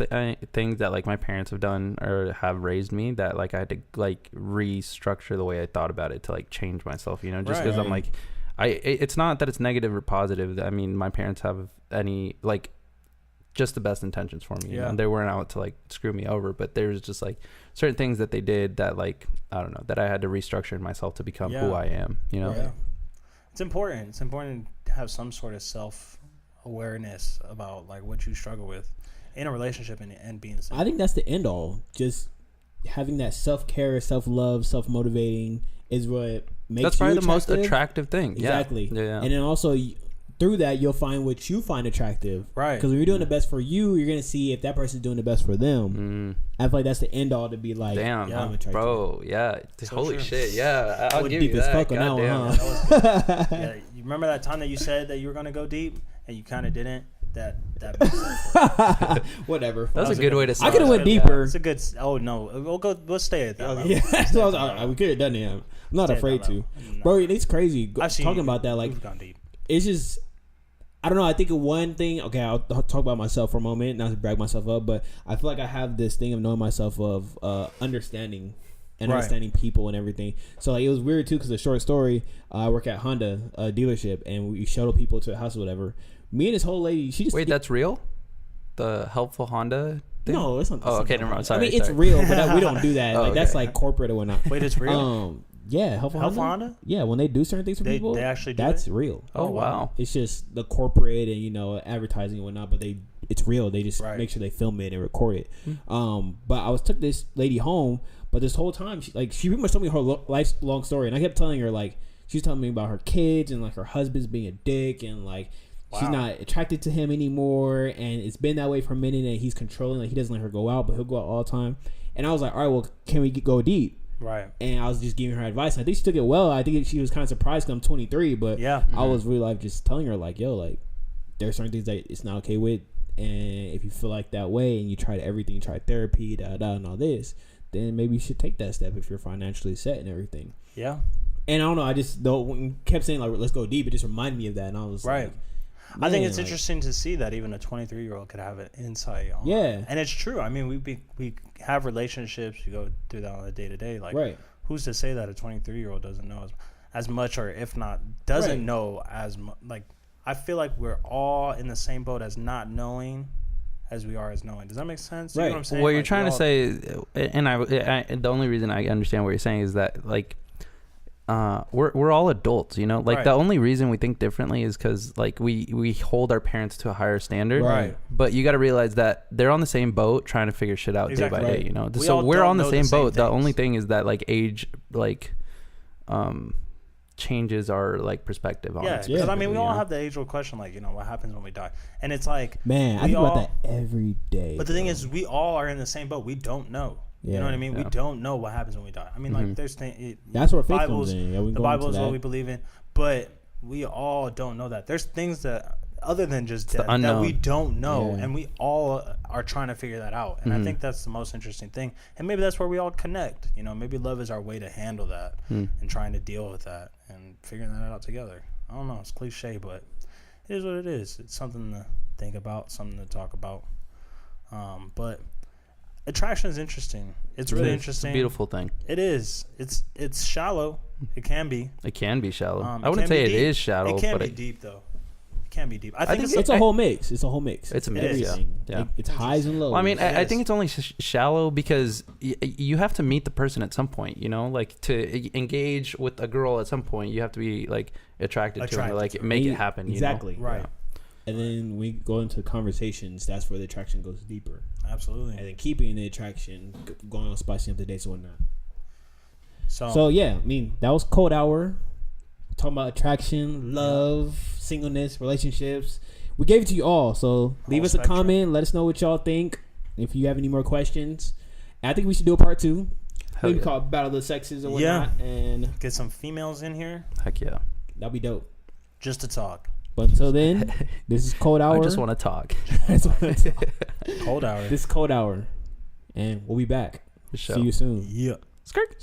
Speaker 1: things that like my parents have done or have raised me that like I had to like restructure the way I thought about it to like change myself, you know, just because I'm like, it's not that it's negative or positive. I mean, my parents have just the best intentions for me. You know? They weren't out to like screw me over, but there's just like certain things that they did that like, I don't know, that I had to restructure in myself to become who I am, you know?
Speaker 3: Yeah. It's important. It's important to have some sort of self-awareness about like what you struggle with in a relationship and being single.
Speaker 2: I think that's the end all. Just having that self-care, self-love, self-motivating is what makes
Speaker 1: that's probably
Speaker 2: you
Speaker 1: the most attractive thing.
Speaker 2: Exactly.
Speaker 1: Yeah.
Speaker 2: And then also through that, you'll find what you find attractive.
Speaker 3: Right.
Speaker 2: Because when you're doing the best for you, you're going to see if that person's doing the best for them. I feel like that's the end all to be like,
Speaker 1: damn,
Speaker 2: I'm attracted.
Speaker 1: Bro, yeah.
Speaker 3: So
Speaker 1: holy
Speaker 3: true.
Speaker 1: shit, yeah. I'll give
Speaker 2: deep
Speaker 1: you
Speaker 2: as
Speaker 1: that.
Speaker 2: fuck on that one,
Speaker 3: That was yeah, you remember that time that you said that you were going to go deep and you kind of didn't? That makes sense.
Speaker 2: Whatever.
Speaker 1: That was a good way to say
Speaker 2: I could have went
Speaker 3: Yeah.
Speaker 2: deeper.
Speaker 3: It's a good. Oh no, we'll stay at that. Level.
Speaker 2: Yeah, that's what I was, we could have done it. I'm not afraid to.
Speaker 3: No.
Speaker 2: Bro, it's crazy.
Speaker 3: I've seen
Speaker 2: Talking about that, like,
Speaker 3: we've gone deep.
Speaker 2: it's just, I don't know. I think of one thing. Okay, I'll talk about myself for a moment, not to brag myself up, but I feel like I have this thing of knowing myself of understanding and understanding people and everything. So like, it was weird too, because a short story. I work at Honda dealership, and we shuttle people to a house or whatever. Me and this whole lady, she just
Speaker 1: that's real. The helpful Honda thing?
Speaker 2: No, it's not.
Speaker 1: Oh, okay, never mind. Sorry.
Speaker 2: I mean, it's real, but we don't do that.
Speaker 1: Oh,
Speaker 2: like
Speaker 1: okay.
Speaker 2: that's like corporate or whatnot.
Speaker 3: Wait, it's real.
Speaker 2: Yeah, helpful
Speaker 3: Honda.
Speaker 2: Yeah, when they do certain things for people,
Speaker 3: they actually do
Speaker 2: that's
Speaker 3: it?
Speaker 2: real.
Speaker 1: Oh wow.
Speaker 2: It's just the corporate and advertising and whatnot, but it's real. They just make sure they film it and record it. But I took this lady home, but this whole time she pretty much told me her lifelong story, and I kept telling her like she's telling me about her kids and like her husband's being a dick and like she's not attracted to him anymore, and it's been that way for a minute, and he's controlling, like he doesn't let her go out, but he'll go out all the time. And I was like, all right, well, can we go deep?
Speaker 3: Right.
Speaker 2: And I was just giving her advice, and I think she took it well. I think she was kind of surprised because I'm 23, but I was really like just telling her like, yo, like there's certain things that it's not okay with, and if you feel like that way and you tried everything, you tried therapy, and all this, then maybe you should take that step if you're financially set and everything.
Speaker 3: Yeah.
Speaker 2: And I don't know, I just kept saying like, let's go deep. It just reminded me of that, and I was like,
Speaker 3: I think it's interesting to see that even a 23-year-old could have an insight on.
Speaker 2: Yeah.
Speaker 3: And it's true. I mean, we have relationships. We go through that on a day-to-day. Like, who's to say that a 23-year-old doesn't know as much, or if not, doesn't know as much? Like, I feel like we're all in the same boat as not knowing as we are as knowing. Does that make sense? You know what I'm saying?
Speaker 1: What you're trying to say, and the only reason I understand what you're saying is that, like, we're all adults, you know, like the only reason we think differently is because like we hold our parents to a higher standard,
Speaker 2: right?
Speaker 1: But you got to realize that they're on the same boat trying to figure shit out day by day, you know. So we're on the same boat. The only thing is that like age changes our like perspective on it.
Speaker 3: Because I mean, we all have the age-old question, like, what happens when we die, and it's like,
Speaker 2: man, I think about that every day.
Speaker 3: But the thing is, we all are in the same boat. We don't know. You know what I mean? Yeah. We don't know what happens when we die. I mean, like, there's things.
Speaker 2: That's where faith comes in. Yeah,
Speaker 3: the Bible is what we believe in, but we all don't know that. There's things that, other than just death, that we don't know, and we all are trying to figure that out. And I think that's the most interesting thing. And maybe that's where we all connect. Maybe love is our way to handle that and trying to deal with that and figuring that out together. I don't know. It's cliche, but it is what it is. It's something to think about, something to talk about. But attraction is interesting. It's really interesting.
Speaker 1: It's a beautiful thing.
Speaker 3: It is. It's shallow. It can be.
Speaker 1: It can be shallow. I wouldn't say it is shallow.
Speaker 3: It can be deep, though. It can be deep. I think
Speaker 2: it's a whole mix. It's a whole mix.
Speaker 1: It's a mix. Yeah.
Speaker 2: It's highs and lows.
Speaker 1: Well, I mean, I think it's only shallow because you have to meet the person at some point. Like to engage with a girl at some point, you have to be like attracted to her, like make it happen.
Speaker 2: Exactly.
Speaker 3: Right.
Speaker 2: Yeah. And then we go into conversations. That's where the attraction goes deeper.
Speaker 3: Absolutely.
Speaker 2: And then keeping the attraction, going on spicing up the dates and whatnot.
Speaker 3: So
Speaker 2: yeah, I mean, that was Cold Hour. talking about attraction, love, singleness, relationships. We gave it to you all, so leave us a comment. Let us know what y'all think. If you have any more questions, I think we should do a part 2. Maybe call it Battle of the Sexes or whatnot, and
Speaker 3: get some females in here.
Speaker 1: Heck yeah,
Speaker 2: that'd be dope.
Speaker 3: Just to talk.
Speaker 2: But until then, this is Cold Hour.
Speaker 1: I just want to talk.
Speaker 3: Cold Hour.
Speaker 2: This is Cold Hour, and we'll be back. See you soon.
Speaker 3: Yeah.
Speaker 2: Skirt.